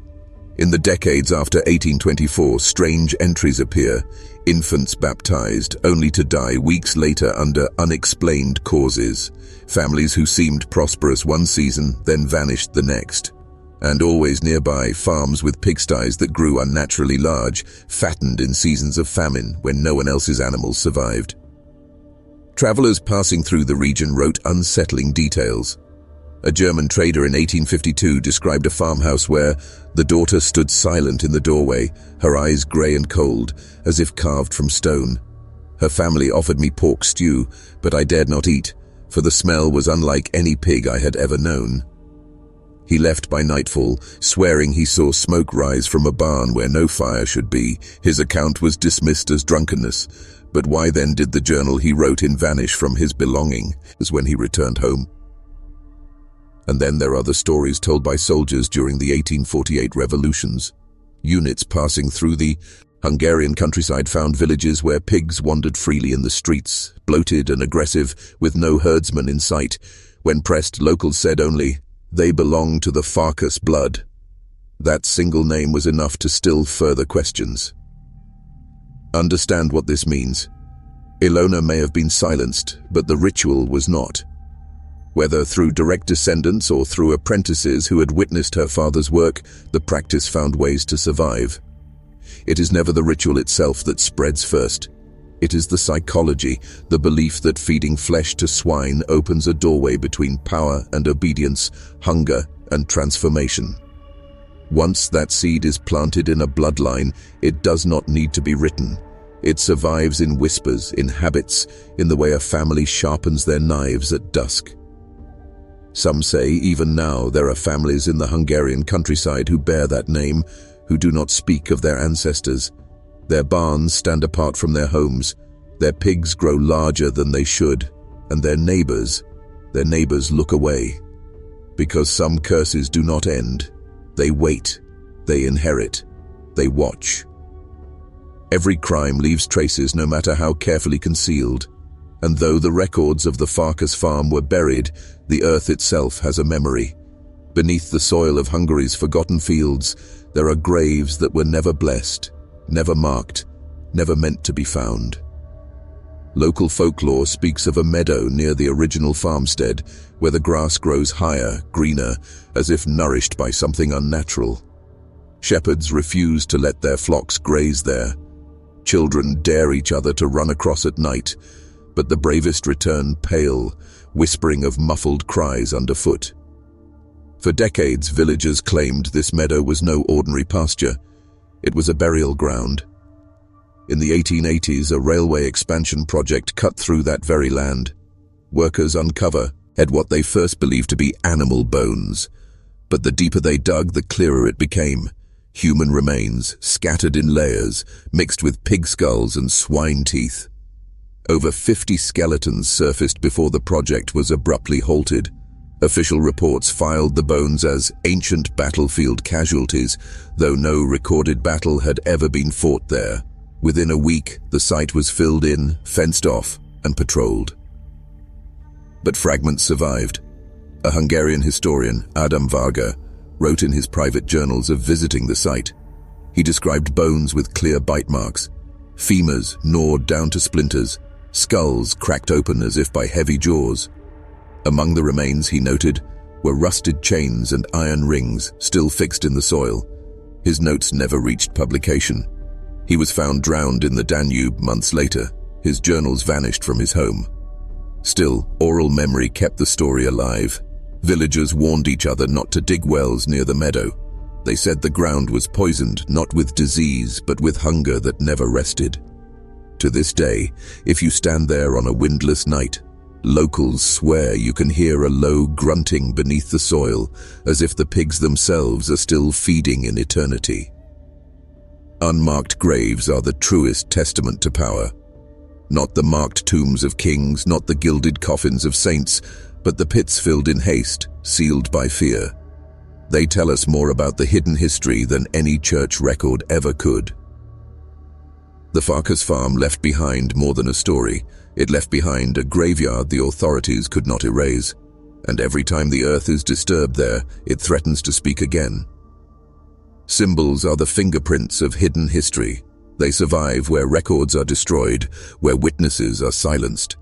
[SPEAKER 1] In the decades after 1824, strange entries appear. Infants baptized, only to die weeks later under unexplained causes. Families who seemed prosperous one season, then vanished the next. And always nearby, farms with pigsties that grew unnaturally large, fattened in seasons of famine when no one else's animals survived. Travelers passing through the region wrote unsettling details. A German trader in 1852 described a farmhouse where the daughter stood silent in the doorway, her eyes grey and cold, as if carved from stone. Her family offered me pork stew, but I dared not eat, for the smell was unlike any pig I had ever known. He left by nightfall, swearing he saw smoke rise from a barn where no fire should be. His account was dismissed as drunkenness, but why then did the journal he wrote in vanish from his belongings when he returned home? And then there are the stories told by soldiers during the 1848 revolutions. Units passing through the Hungarian countryside found villages where pigs wandered freely in the streets, bloated and aggressive, with no herdsman in sight. When pressed, locals said only, they belong to the Farkas blood. That single name was enough to still further questions. Understand what this means. Ilona may have been silenced, but the ritual was not. Whether through direct descendants or through apprentices who had witnessed her father's work, the practice found ways to survive. It is never the ritual itself that spreads first. It is the psychology, the belief that feeding flesh to swine opens a doorway between power and obedience, hunger and transformation. Once that seed is planted in a bloodline, it does not need to be written. It survives in whispers, in habits, in the way a family sharpens their knives at dusk. Some say even now there are families in the Hungarian countryside who bear that name, who do not speak of their ancestors. Their barns stand apart from their homes, their pigs grow larger than they should, and their neighbors look away. Because some curses do not end. They wait, they inherit, they watch. Every crime leaves traces no matter how carefully concealed, and though the records of the Farkas farm were buried, the earth itself has a memory. Beneath the soil of Hungary's forgotten fields, there are graves that were never blessed, never marked, never meant to be found. Local folklore speaks of a meadow near the original farmstead, where the grass grows higher, greener, as if nourished by something unnatural. Shepherds refuse to let their flocks graze there. Children dare each other to run across at night, but the bravest return pale, whispering of muffled cries underfoot. For decades, villagers claimed this meadow was no ordinary pasture. It was a burial ground. In the 1880s, a railway expansion project cut through that very land. Workers uncovered what they first believed to be animal bones. But the deeper they dug, the clearer it became. Human remains, scattered in layers, mixed with pig skulls and swine teeth. Over 50 skeletons surfaced before the project was abruptly halted. Official reports filed the bones as ancient battlefield casualties, though no recorded battle had ever been fought there. Within a week, the site was filled in, fenced off, and patrolled. But fragments survived. A Hungarian historian, Adam Varga, wrote in his private journals of visiting the site. He described bones with clear bite marks, femurs gnawed down to splinters, skulls cracked open as if by heavy jaws. Among the remains, he noted, were rusted chains and iron rings still fixed in the soil. His notes never reached publication. He was found drowned in the Danube months later. His journals vanished from his home. Still, oral memory kept the story alive. Villagers warned each other not to dig wells near the meadow. They said the ground was poisoned, not with disease, but with hunger that never rested. To this day, if you stand there on a windless night, locals swear you can hear a low grunting beneath the soil, as if the pigs themselves are still feeding in eternity. Unmarked graves are the truest testament to power. Not the marked tombs of kings, not the gilded coffins of saints, but the pits filled in haste, sealed by fear. They tell us more about the hidden history than any church record ever could. The Farkas farm left behind more than a story. It left behind a graveyard the authorities could not erase. And every time the earth is disturbed there, it threatens to speak again. Symbols are the fingerprints of hidden history. They survive where records are destroyed, where witnesses are silenced.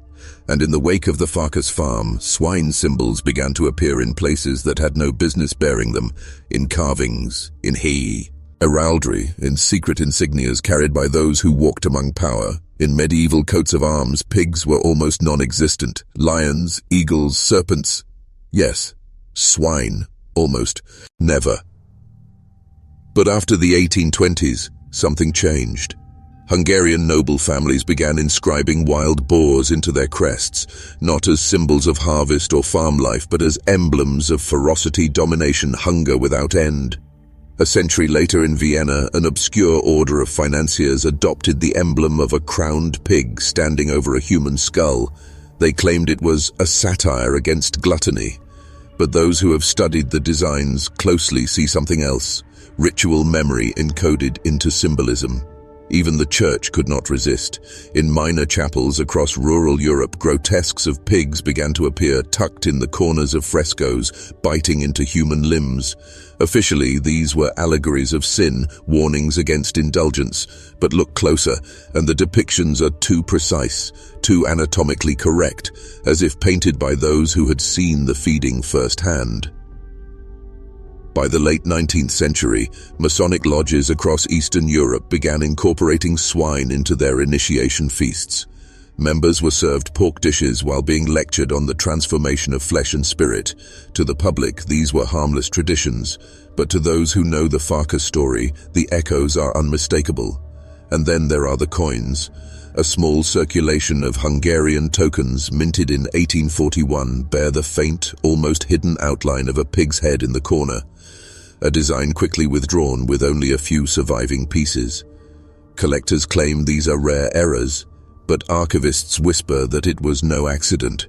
[SPEAKER 1] And in the wake of the Farkas farm, swine symbols began to appear in places that had no business bearing them, in carvings, in heraldry, in secret insignias carried by those who walked among power. In medieval coats of arms, pigs were almost non-existent. Lions, eagles, serpents. Yes, swine, almost never. But after the 1820s, something changed. Hungarian noble families began inscribing wild boars into their crests, not as symbols of harvest or farm life, but as emblems of ferocity, domination, hunger without end. A century later in Vienna, an obscure order of financiers adopted the emblem of a crowned pig standing over a human skull. They claimed it was a satire against gluttony. But those who have studied the designs closely see something else, ritual memory encoded into symbolism. Even the church could not resist. In minor chapels across rural Europe, grotesques of pigs began to appear tucked in the corners of frescoes, biting into human limbs. Officially, these were allegories of sin, warnings against indulgence. But look closer, and the depictions are too precise, too anatomically correct, as if painted by those who had seen the feeding firsthand. By the late 19th century, Masonic lodges across Eastern Europe began incorporating swine into their initiation feasts. Members were served pork dishes while being lectured on the transformation of flesh and spirit. To the public, these were harmless traditions, but to those who know the Farkas story, the echoes are unmistakable. And then there are the coins. A small circulation of Hungarian tokens minted in 1841 bear the faint, almost hidden outline of a pig's head in the corner, a design quickly withdrawn with only a few surviving pieces. Collectors claim these are rare errors, but archivists whisper that it was no accident.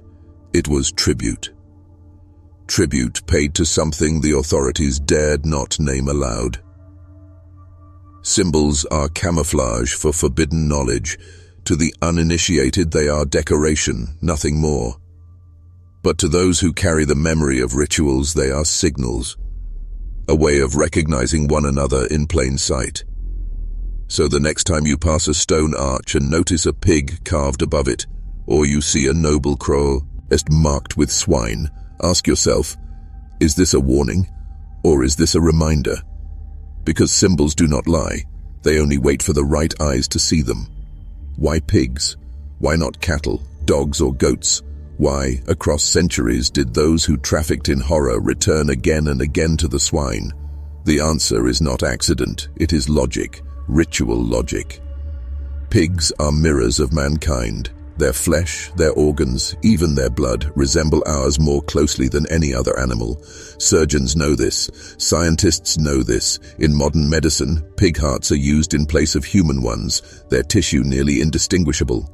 [SPEAKER 1] It was tribute. Tribute paid to something the authorities dared not name aloud. Symbols are camouflage for forbidden knowledge. To the uninitiated, they are decoration, nothing more. But to those who carry the memory of rituals, they are signals, a way of recognizing one another in plain sight. So the next time you pass a stone arch and notice a pig carved above it, or you see a noble crow marked with swine, ask yourself, is this a warning, or is this a reminder? Because symbols do not lie, they only wait for the right eyes to see them. Why pigs? Why not cattle, dogs, or goats? Why, across centuries, did those who trafficked in horror return again and again to the swine? The answer is not accident, it is logic. Ritual logic. Pigs are mirrors of mankind. Their flesh, their organs, even their blood resemble ours more closely than any other animal. Surgeons know this. Scientists know this. In modern medicine, pig hearts are used in place of human ones, their tissue nearly indistinguishable.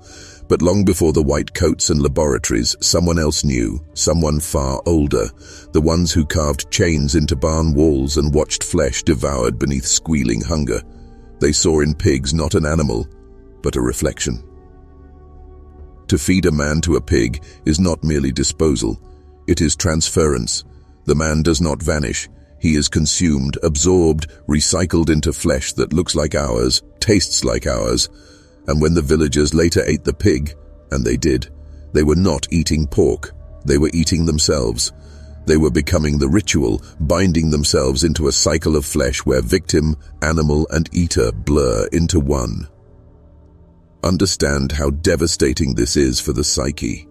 [SPEAKER 1] But long before the white coats and laboratories, someone else knew, someone far older, the ones who carved chains into barn walls and watched flesh devoured beneath squealing hunger. They saw in pigs not an animal, but a reflection. To feed a man to a pig is not merely disposal, it is transference. The man does not vanish, he is consumed, absorbed, recycled into flesh that looks like ours, tastes like ours. And when the villagers later ate the pig, and they did, they were not eating pork, they were eating themselves. They were becoming the ritual, binding themselves into a cycle of flesh where victim, animal, and eater blur into one. Understand how devastating this is for the psyche.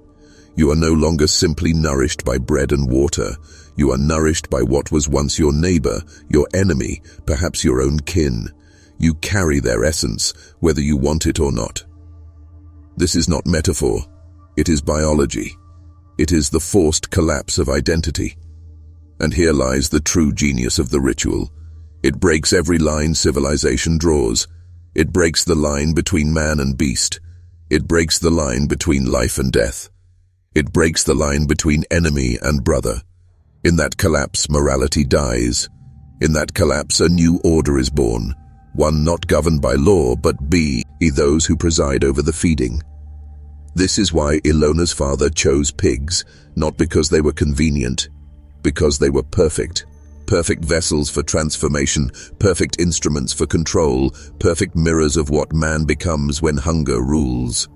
[SPEAKER 1] You are no longer simply nourished by bread and water. You are nourished by what was once your neighbor, your enemy, perhaps your own kin. You carry their essence, whether you want it or not. This is not metaphor. It is biology. It is the forced collapse of identity. And here lies the true genius of the ritual. It breaks every line civilization draws. It breaks the line between man and beast. It breaks the line between life and death. It breaks the line between enemy and brother. In that collapse, morality dies. In that collapse, a new order is born. One not governed by law, but by those who preside over the feeding. This is why Ilona's father chose pigs, not because they were convenient, because they were perfect. Perfect vessels for transformation, perfect instruments for control, perfect mirrors of what man becomes when hunger rules.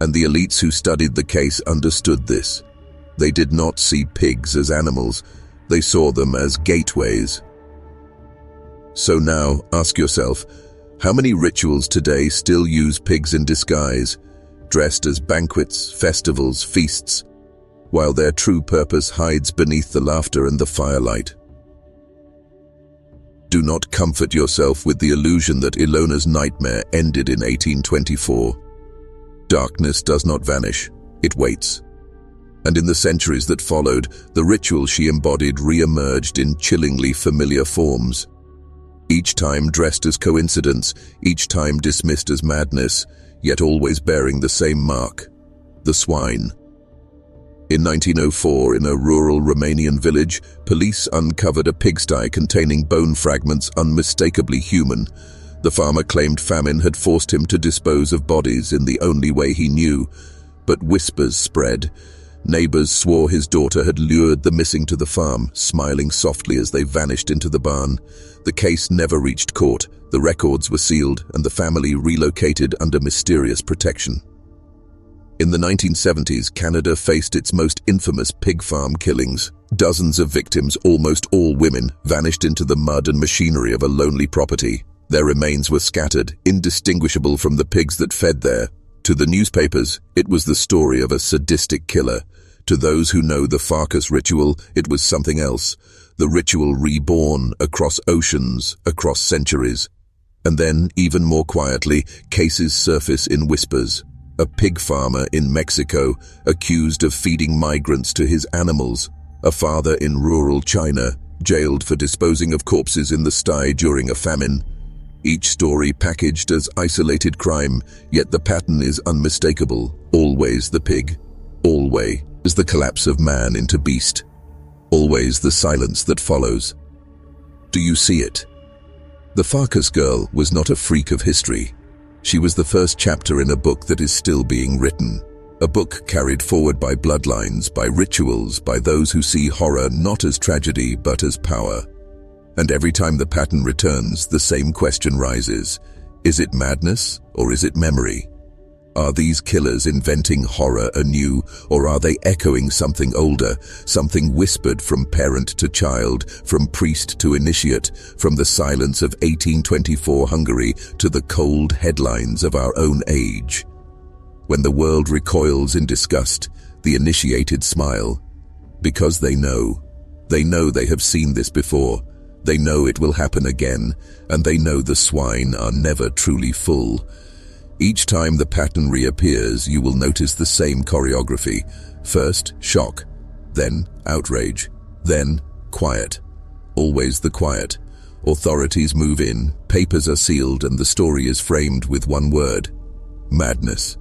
[SPEAKER 1] And the elites who studied the case understood this. They did not see pigs as animals, they saw them as gateways. So now, ask yourself, how many rituals today still use pigs in disguise, dressed as banquets, festivals, feasts, while their true purpose hides beneath the laughter and the firelight? Do not comfort yourself with the illusion that Ilona's nightmare ended in 1824. Darkness does not vanish, it waits. And in the centuries that followed, the ritual she embodied re-emerged in chillingly familiar forms. Each time dressed as coincidence, each time dismissed as madness, yet always bearing the same mark, the swine. In 1904, in a rural Romanian village, police uncovered a pigsty containing bone fragments unmistakably human. The farmer claimed famine had forced him to dispose of bodies in the only way he knew, but whispers spread. Neighbors swore his daughter had lured the missing to the farm, smiling softly as they vanished into the barn. The case never reached court, the records were sealed, and the family relocated under mysterious protection. In the 1970s, Canada faced its most infamous pig farm killings. Dozens of victims, almost all women, vanished into the mud and machinery of a lonely property. Their remains were scattered, indistinguishable from the pigs that fed there. To the newspapers, it was the story of a sadistic killer. To those who know the Farkas ritual, it was something else. The ritual reborn across oceans, across centuries. And then, even more quietly, cases surface in whispers. A pig farmer in Mexico, accused of feeding migrants to his animals. A father in rural China, jailed for disposing of corpses in the sty during a famine. Each story packaged as isolated crime, yet the pattern is unmistakable. Always the pig. Always the collapse of man into beast. Always the silence that follows. Do you see it? The Farkas girl was not a freak of history. She was the first chapter in a book that is still being written. A book carried forward by bloodlines, by rituals, by those who see horror not as tragedy but as power. And every time the pattern returns, the same question rises. Is it madness or is it memory? Are these killers inventing horror anew, or are they echoing something older, something whispered from parent to child, from priest to initiate, from the silence of 1824 Hungary to the cold headlines of our own age? When the world recoils in disgust, the initiated smile. Because they know they have seen this before. They know it will happen again, and they know the swine are never truly full. Each time the pattern reappears, you will notice the same choreography. First, shock, then outrage, then quiet. Always the quiet. Authorities move in, papers are sealed, and the story is framed with one word: madness.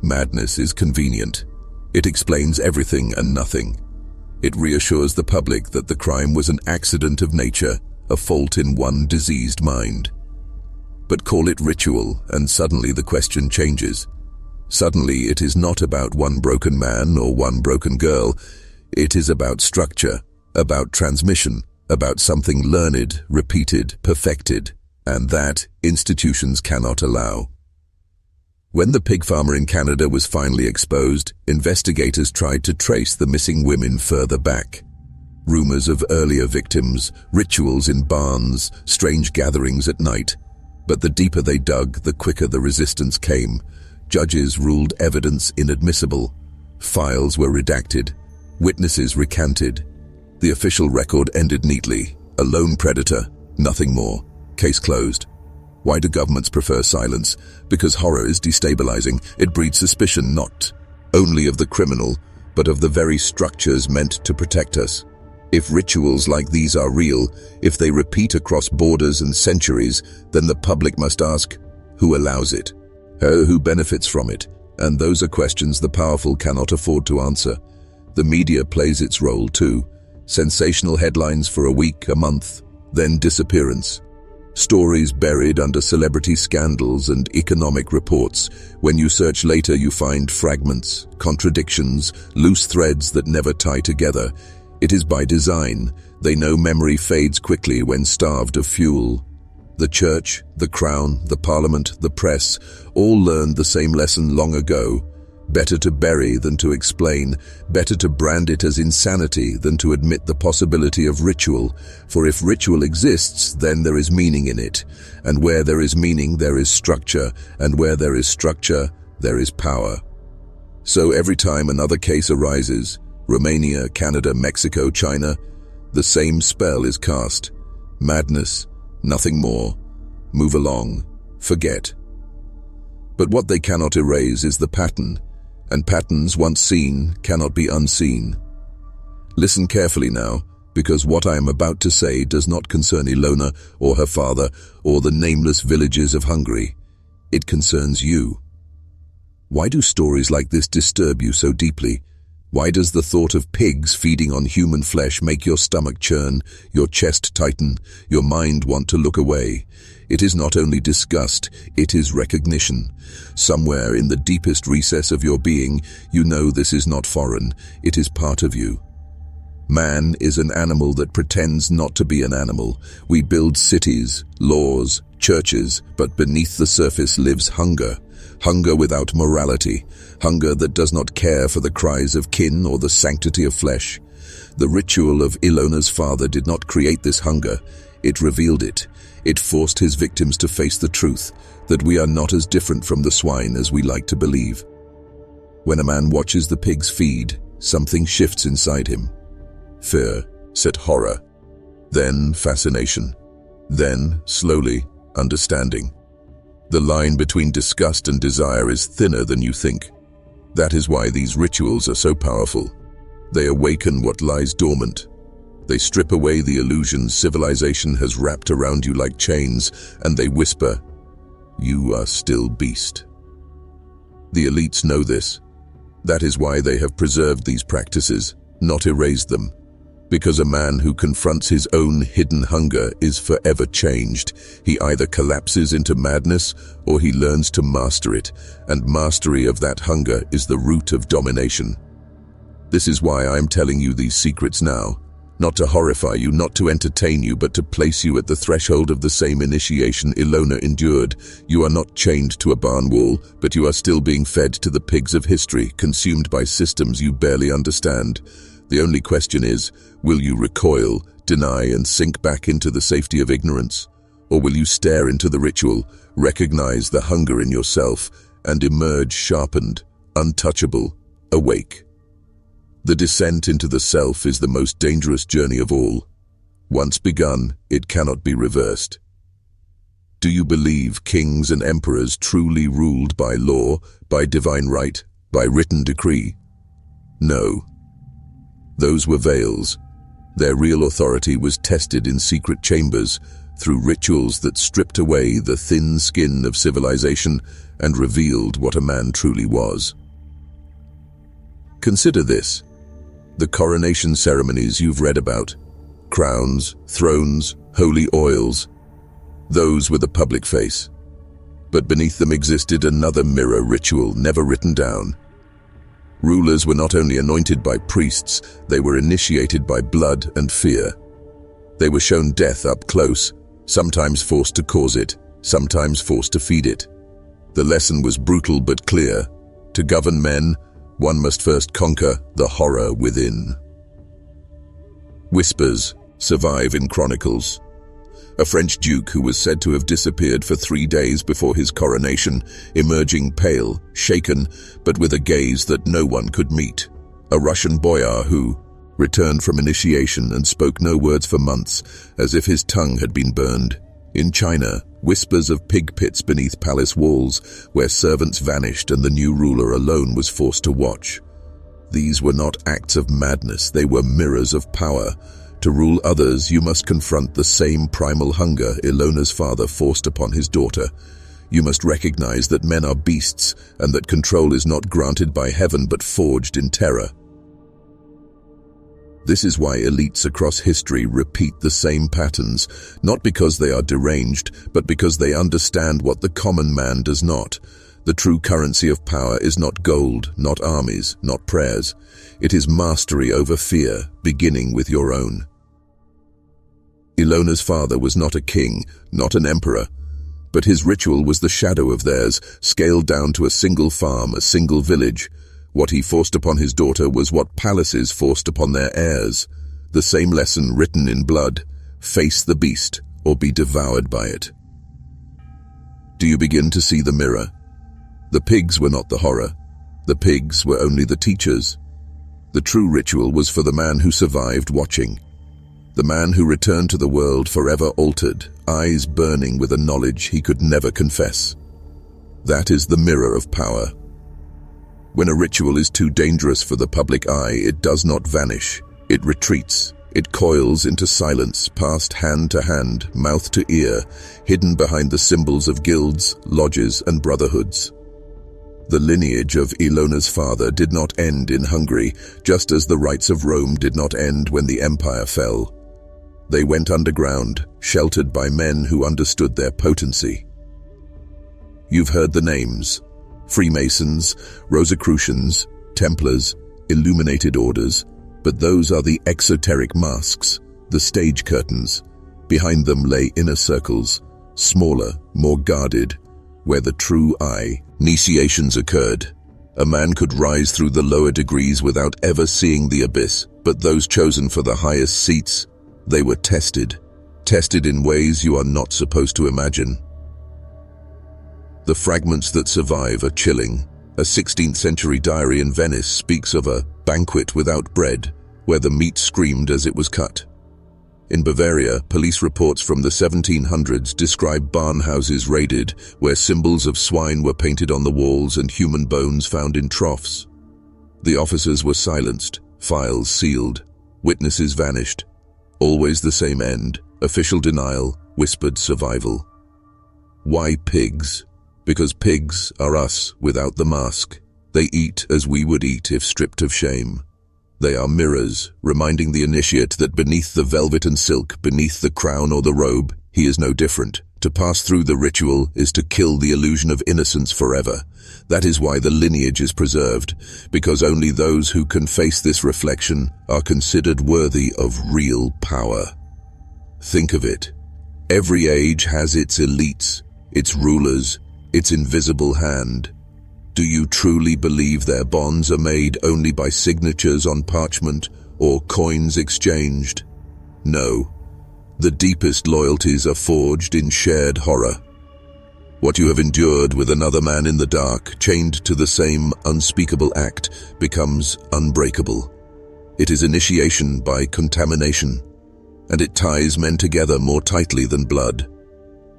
[SPEAKER 1] Madness is convenient. It explains everything and nothing. It reassures the public that the crime was an accident of nature, a fault in one diseased mind. But call it ritual, and suddenly the question changes. Suddenly it is not about one broken man or one broken girl. It is about structure, about transmission, about something learned, repeated, perfected, and that institutions cannot allow. When the pig farmer in Canada was finally exposed, investigators tried to trace the missing women further back. Rumors of earlier victims, rituals in barns, strange gatherings at night. But the deeper they dug, the quicker the resistance came. Judges ruled evidence inadmissible. Files were redacted. Witnesses recanted. The official record ended neatly. A lone predator, nothing more. Case closed. Why do governments prefer silence? Because horror is destabilizing. It breeds suspicion not only of the criminal, but of the very structures meant to protect us. If rituals like these are real, if they repeat across borders and centuries, then the public must ask, who allows it? Who benefits from it? And those are questions the powerful cannot afford to answer. The media plays its role too. Sensational headlines for a week, a month, then disappearance. Stories buried under celebrity scandals and economic reports. When you search later, you find fragments, contradictions, loose threads that never tie together. It is by design. They know memory fades quickly when starved of fuel. The church, the crown, the parliament, the press, all learned the same lesson long ago. Better to bury than to explain. Better to brand it as insanity than to admit the possibility of ritual. For if ritual exists, then there is meaning in it. And where there is meaning, there is structure. And where there is structure, there is power. So every time another case arises, Romania, Canada, Mexico, China, the same spell is cast. Madness, nothing more. Move along. Forget. But what they cannot erase is the pattern, and patterns once seen cannot be unseen. Listen carefully now, because what I am about to say does not concern Ilona or her father or the nameless villages of Hungary. It concerns you. Why do stories like this disturb you so deeply? Why does the thought of pigs feeding on human flesh make your stomach churn, your chest tighten, your mind want to look away? It is not only disgust, it is recognition. Somewhere in the deepest recess of your being, you know this is not foreign, it is part of you. Man is an animal that pretends not to be an animal. We build cities, laws, churches, but beneath the surface lives hunger. hunger without morality, hunger that does not care for the cries of kin or the sanctity of flesh. The ritual of Ilona's father did not create this hunger, it revealed it. It forced his victims to face the truth, that we are not as different from the swine as we like to believe. When a man watches the pigs feed, something shifts inside him. Fear, set horror, then fascination, then, slowly, understanding. The line between disgust and desire is thinner than you think. That is why these rituals are so powerful. They awaken what lies dormant. They strip away the illusions civilization has wrapped around you like chains, and they whisper, "You are still beast." The elites know this. That is why they have preserved these practices, not erased them. Because a man who confronts his own hidden hunger is forever changed. He either collapses into madness or he learns to master it, and mastery of that hunger is the root of domination. This is why I am telling you these secrets now. Not to horrify you, not to entertain you, but to place you at the threshold of the same initiation Ilona endured. You are not chained to a barn wall, but you are still being fed to the pigs of history, consumed by systems you barely understand. The only question is, will you recoil, deny, and sink back into the safety of ignorance? Or will you stare into the ritual, recognize the hunger in yourself, and emerge sharpened, untouchable, awake? The descent into the self is the most dangerous journey of all. Once begun, it cannot be reversed. Do you believe kings and emperors truly ruled by law, by divine right, by written decree? No. Those were veils. Their real authority was tested in secret chambers, through rituals that stripped away the thin skin of civilization and revealed what a man truly was. Consider this. The coronation ceremonies you've read about, crowns, thrones, holy oils, those were the public face. But beneath them existed another mirror ritual never written down. Rulers were not only anointed by priests, they were initiated by blood and fear. They were shown death up close, sometimes forced to cause it, sometimes forced to feed it. The lesson was brutal but clear. To govern men, one must first conquer the horror within. Whispers survive in chronicles. A French duke who was said to have disappeared for 3 days before his coronation, emerging pale, shaken, but with a gaze that no one could meet. A Russian boyar who returned from initiation and spoke no words for months, as if his tongue had been burned. In China, whispers of pig pits beneath palace walls, where servants vanished and the new ruler alone was forced to watch. These were not acts of madness, they were mirrors of power. To rule others, you must confront the same primal hunger Ilona's father forced upon his daughter. You must recognize that men are beasts, and that control is not granted by heaven but forged in terror. This is why elites across history repeat the same patterns, not because they are deranged, but because they understand what the common man does not. The true currency of power is not gold, not armies, not prayers. It is mastery over fear, beginning with your own. Ilona's father was not a king, not an emperor, but his ritual was the shadow of theirs, scaled down to a single farm, a single village. What he forced upon his daughter was what palaces forced upon their heirs. The same lesson written in blood: face the beast or be devoured by it. Do you begin to see the mirror? The pigs were not the horror. The pigs were only the teachers. The true ritual was for the man who survived watching. The man who returned to the world forever altered, eyes burning with a knowledge he could never confess. That is the mirror of power. When a ritual is too dangerous for the public eye, it does not vanish. It retreats. It coils into silence, passed hand to hand, mouth to ear, hidden behind the symbols of guilds, lodges, and brotherhoods. The lineage of Ilona's father did not end in Hungary, just as the rights of Rome did not end when the empire fell. They went underground, sheltered by men who understood their potency. You've heard the names: Freemasons, Rosicrucians, Templars, Illuminated Orders, but those are the exoteric masks, the stage curtains. Behind them lay inner circles, smaller, more guarded, where the true I Initiations occurred. A man could rise through the lower degrees without ever seeing the abyss, but those chosen for the highest seats, they were tested. Tested in ways you are not supposed to imagine. The fragments that survive are chilling. A 16th century diary in Venice speaks of a banquet without bread, where the meat screamed as it was cut. In Bavaria, police reports from the 1700s describe barn houses raided, where symbols of swine were painted on the walls and human bones found in troughs. The officers were silenced, files sealed, witnesses vanished. Always the same end, official denial, whispered survival. Why pigs? Because pigs are us without the mask. They eat as we would eat if stripped of shame. They are mirrors, reminding the initiate that beneath the velvet and silk, beneath the crown or the robe, he is no different. To pass through the ritual is to kill the illusion of innocence forever. That is why the lineage is preserved, because only those who can face this reflection are considered worthy of real power. Think of it. Every age has its elites, its rulers, its invisible hand. Do you truly believe their bonds are made only by signatures on parchment or coins exchanged? No. The deepest loyalties are forged in shared horror. What you have endured with another man in the dark, chained to the same unspeakable act, becomes unbreakable. It is initiation by contamination, and it ties men together more tightly than blood.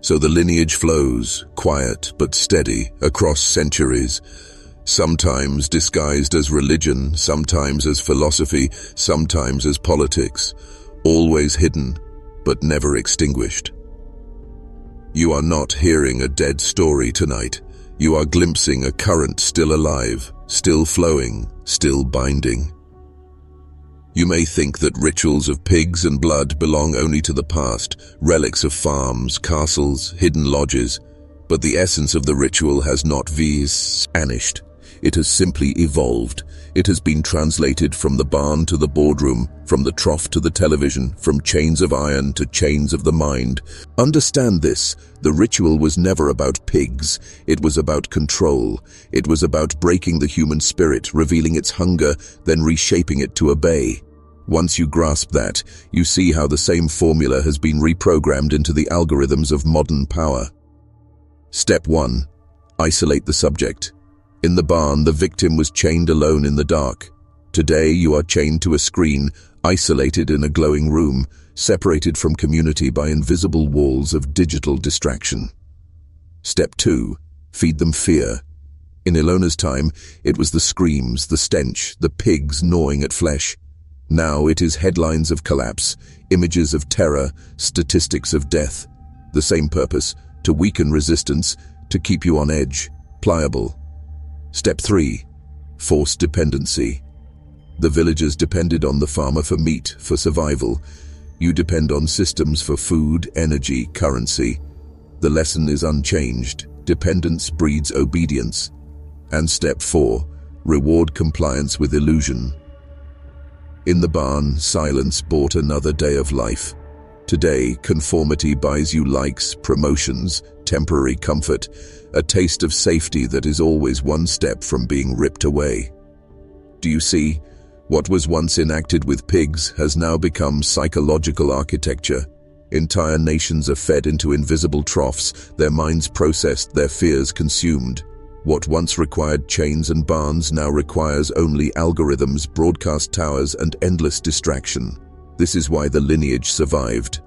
[SPEAKER 1] So the lineage flows, quiet but steady, across centuries, sometimes disguised as religion, sometimes as philosophy, sometimes as politics, always hidden, but never extinguished. You are not hearing a dead story tonight. You are glimpsing a current still alive, still flowing, still binding. You may think that rituals of pigs and blood belong only to the past, relics of farms, castles, hidden lodges, but the essence of the ritual has not vanished. It has simply evolved. It has been translated from the barn to the boardroom, from the trough to the television, from chains of iron to chains of the mind. Understand this, the ritual was never about pigs. It was about control. It was about breaking the human spirit, revealing its hunger, then reshaping it to obey. Once you grasp that, you see how the same formula has been reprogrammed into the algorithms of modern power. Step 1. Isolate the subject. In the barn, the victim was chained alone in the dark. Today, you are chained to a screen, isolated in a glowing room, separated from community by invisible walls of digital distraction. Step 2. Feed them fear. In Ilona's time, it was the screams, the stench, the pigs gnawing at flesh. Now it is headlines of collapse, images of terror, statistics of death. The same purpose, to weaken resistance, to keep you on edge, pliable. Step 3. Forced dependency. The villagers depended on the farmer for meat, for survival. You depend on systems for food, energy, currency. The lesson is unchanged. Dependence breeds obedience. And step 4. Reward compliance with illusion. In the barn, silence bought another day of life. Today, conformity buys you likes, promotions, temporary comfort, a taste of safety that is always one step from being ripped away. Do you see? What was once enacted with pigs has now become psychological architecture. Entire nations are fed into invisible troughs, their minds processed, their fears consumed. What once required chains and barns now requires only algorithms, broadcast towers, and endless distraction. This is why the lineage survived.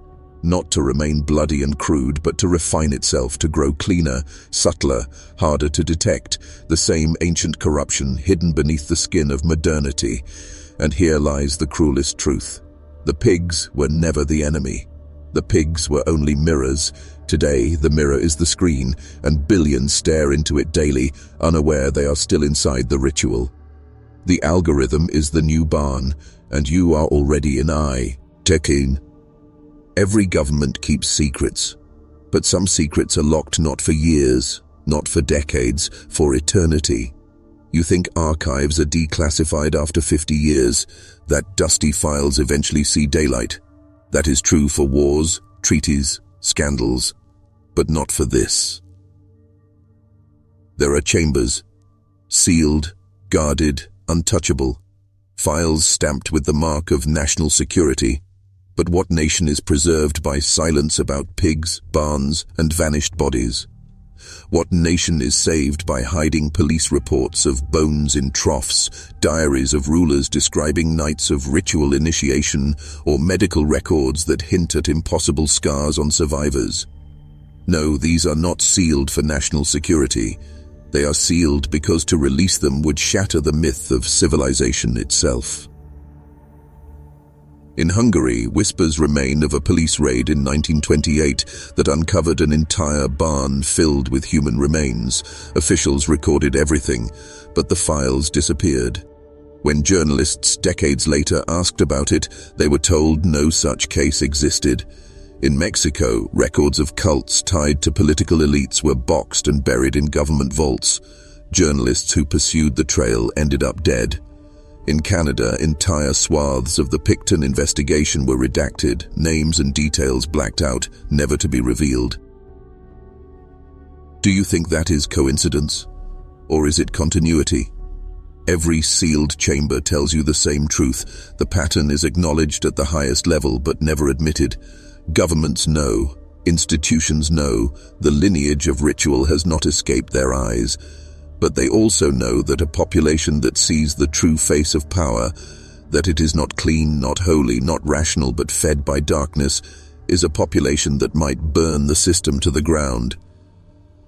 [SPEAKER 1] Not to remain bloody and crude, but to refine itself, to grow cleaner, subtler, harder to detect. The same ancient corruption hidden beneath the skin of modernity. And here lies the cruelest truth. The pigs were never the enemy. The pigs were only mirrors. Today, the mirror is the screen, and billions stare into it daily, unaware they are still inside the ritual. The algorithm is the new barn, and you are already in Tekin. Every government keeps secrets, but some secrets are locked not for years, not for decades, for eternity. You think archives are declassified after 50 years, that dusty files eventually see daylight. That is true for wars, treaties, scandals, but not for this. There are chambers, sealed, guarded, untouchable, files stamped with the mark of national security. But what nation is preserved by silence about pigs, barns, and vanished bodies? What nation is saved by hiding police reports of bones in troughs, diaries of rulers describing nights of ritual initiation, or medical records that hint at impossible scars on survivors? No, these are not sealed for national security. They are sealed because to release them would shatter the myth of civilization itself. In Hungary, whispers remain of a police raid in 1928 that uncovered an entire barn filled with human remains. Officials recorded everything, but the files disappeared. When journalists decades later asked about it, they were told no such case existed. In Mexico, records of cults tied to political elites were boxed and buried in government vaults. Journalists who pursued the trail ended up dead. In Canada, entire swaths of the Picton investigation were redacted, names and details blacked out, never to be revealed. Do you think that is coincidence? Or is it continuity? Every sealed chamber tells you the same truth. The pattern is acknowledged at the highest level but never admitted. Governments know, institutions know, the lineage of ritual has not escaped their eyes. But they also know that a population that sees the true face of power, that it is not clean, not holy, not rational, but fed by darkness, is a population that might burn the system to the ground.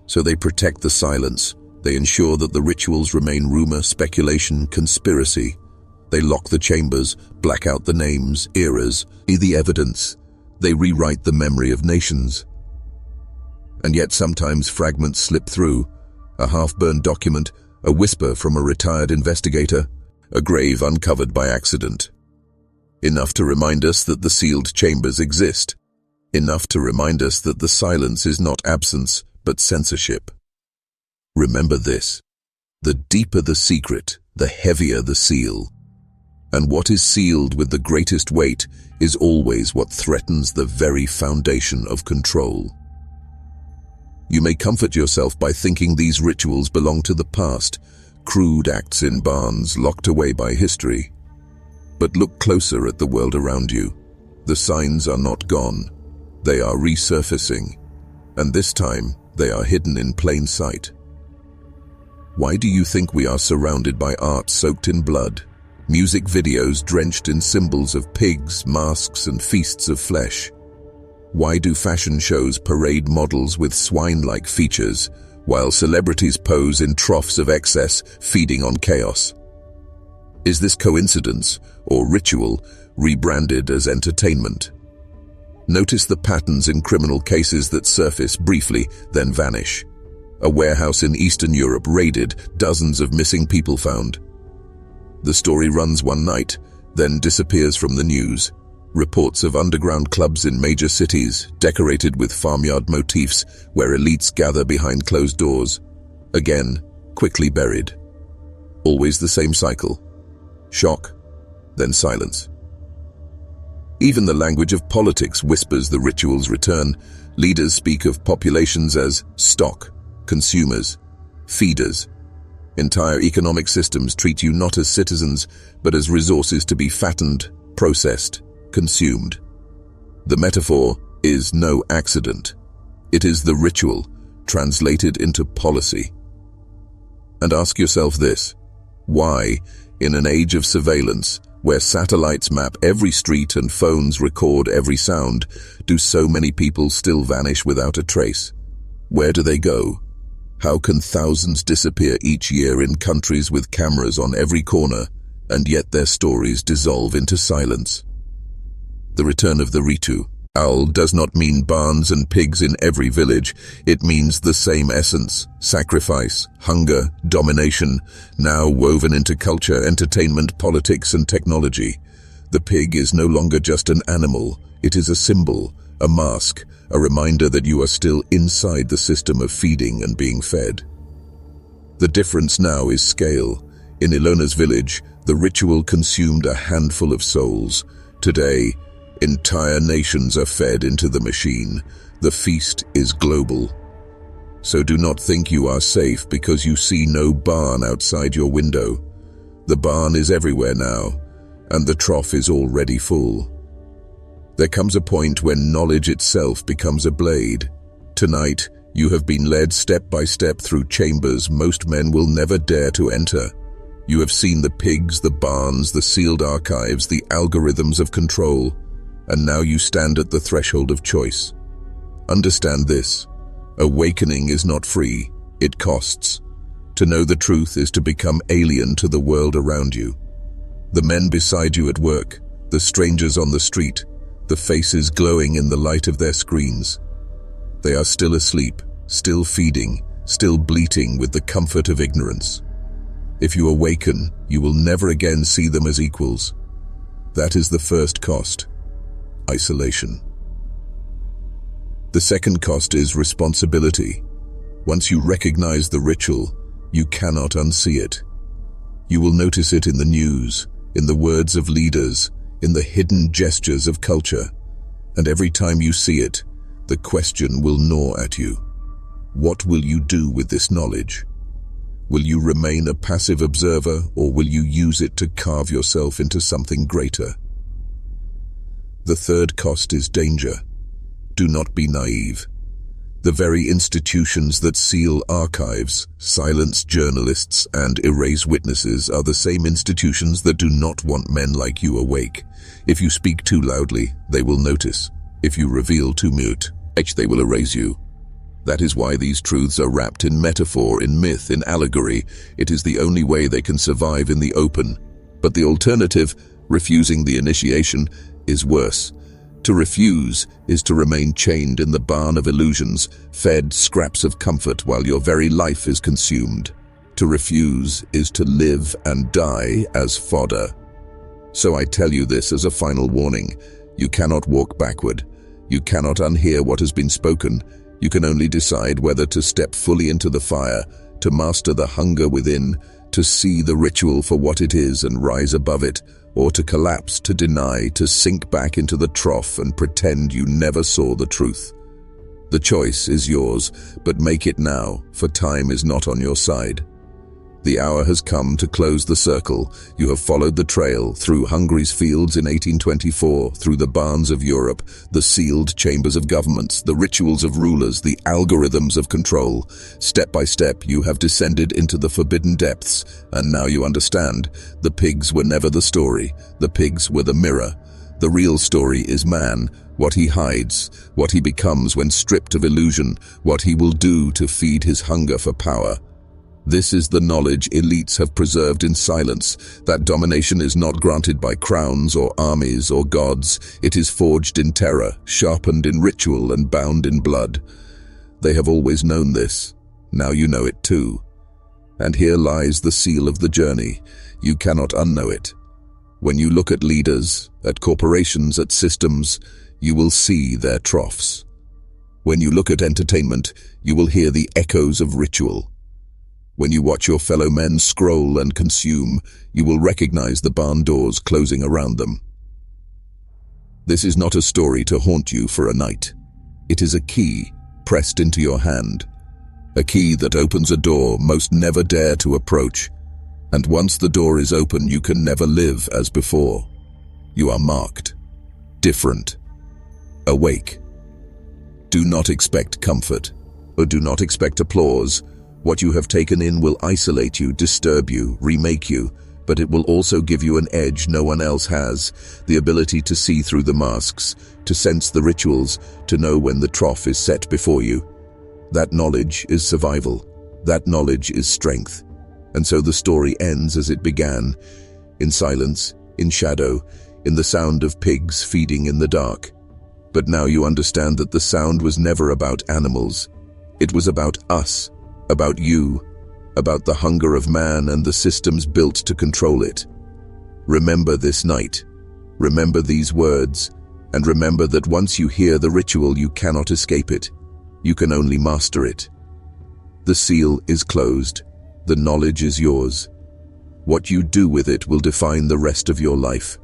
[SPEAKER 1] So they protect the silence. They ensure that the rituals remain rumor, speculation, conspiracy. They lock the chambers, black out the names, eras, the evidence. They rewrite the memory of nations. And yet sometimes fragments slip through. A half-burned document, a whisper from a retired investigator, a grave uncovered by accident. Enough to remind us that the sealed chambers exist. Enough to remind us that the silence is not absence, but censorship. Remember this: the deeper the secret, the heavier the seal. And what is sealed with the greatest weight is always what threatens the very foundation of control. You may comfort yourself by thinking these rituals belong to the past, crude acts in barns locked away by history. But look closer at the world around you. The signs are not gone. They are resurfacing. And this time, they are hidden in plain sight. Why do you think we are surrounded by art soaked in blood, music videos drenched in symbols of pigs, masks, and feasts of flesh? Why do fashion shows parade models with swine-like features, while celebrities pose in troughs of excess, feeding on chaos? Is this coincidence, or ritual, rebranded as entertainment? Notice the patterns in criminal cases that surface briefly, then vanish. A warehouse in Eastern Europe raided, dozens of missing people found. The story runs one night, then disappears from the news. Reports of underground clubs in major cities, decorated with farmyard motifs, where elites gather behind closed doors. Again, quickly buried. Always the same cycle. Shock, then silence. Even the language of politics whispers the rituals return. Leaders speak of populations as stock, consumers, feeders. Entire economic systems treat you not as citizens, but as resources to be fattened, processed, consumed. The metaphor is no accident. It is the ritual translated into policy. And ask yourself this: why, in an age of surveillance, where satellites map every street and phones record every sound, do so many people still vanish without a trace? Where do they go? How can thousands disappear each year in countries with cameras on every corner, and yet their stories dissolve into silence? The return of the Ritu. Owl does not mean barns and pigs in every village. It means the same essence: sacrifice, hunger, domination, now woven into culture, entertainment, politics, and technology. The pig is no longer just an animal. It is a symbol, a mask, a reminder that you are still inside the system of feeding and being fed. The difference now is scale. In Ilona's village, the ritual consumed a handful of souls. Today, entire nations are fed into the machine. The feast is global. So do not think you are safe because you see no barn outside your window. The barn is everywhere now, and the trough is already full. There comes a point when knowledge itself becomes a blade. Tonight, you have been led step by step through chambers most men will never dare to enter. You have seen the pigs, the barns, the sealed archives, the algorithms of control, and now you stand at the threshold of choice. Understand this. Awakening is not free, it costs. To know the truth is to become alien to the world around you. The men beside you at work, the strangers on the street, the faces glowing in the light of their screens. They are still asleep, still feeding, still bleating with the comfort of ignorance. If you awaken, you will never again see them as equals. That is the first cost: isolation. The second cost is responsibility. Once you recognize the ritual, you cannot unsee it. You will notice it in the news, in the words of leaders, in the hidden gestures of culture. And every time you see it, the question will gnaw at you. What will you do with this knowledge? Will you remain a passive observer, or will you use it to carve yourself into something greater? The third cost is danger. Do not be naive. The very institutions that seal archives, silence journalists, and erase witnesses are the same institutions that do not want men like you awake. If you speak too loudly, they will notice. If you reveal too much, they will erase you. That is why these truths are wrapped in metaphor, in myth, in allegory. It is the only way they can survive in the open. But the alternative, refusing the initiation, is worse. To refuse is to remain chained in the barn of illusions, fed scraps of comfort while your very life is consumed. To refuse is to live and die as fodder. So I tell you this as a final warning. You cannot walk backward. You cannot unhear what has been spoken. You can only decide whether to step fully into the fire, to master the hunger within, to see the ritual for what it is and rise above it, or to collapse, to deny, to sink back into the trough and pretend you never saw the truth. The choice is yours, but make it now, for time is not on your side. The hour has come to close the circle. You have followed the trail through Hungary's fields in 1824, through the barns of Europe, the sealed chambers of governments, the rituals of rulers, the algorithms of control. Step by step, you have descended into the forbidden depths, and now you understand. The pigs were never the story. The pigs were the mirror. The real story is man, what he hides, what he becomes when stripped of illusion, what he will do to feed his hunger for power. This is the knowledge elites have preserved in silence, that domination is not granted by crowns or armies or gods. It is forged in terror, sharpened in ritual and bound in blood. They have always known this. Now you know it too. And here lies the seal of the journey. You cannot unknow it. When you look at leaders, at corporations, at systems, you will see their troughs. When you look at entertainment, you will hear the echoes of ritual. When you watch your fellow men scroll and consume, you will recognize the barn doors closing around them. This is not a story to haunt you for a night. It is a key pressed into your hand, a key that opens a door most never dare to approach. And once the door is open, you can never live as before. You are marked, different, awake. Do not expect comfort, or do not expect applause. What you have taken in will isolate you, disturb you, remake you, but it will also give you an edge no one else has, the ability to see through the masks, to sense the rituals, to know when the trough is set before you. That knowledge is survival. That knowledge is strength. And so the story ends as it began, in silence, in shadow, in the sound of pigs feeding in the dark. But now you understand that the sound was never about animals. It was about us. About you, about the hunger of man and the systems built to control it. Remember this night, remember these words, and remember that once you hear the ritual, you cannot escape it. You can only master it. The seal is closed, the knowledge is yours. What you do with it will define the rest of your life.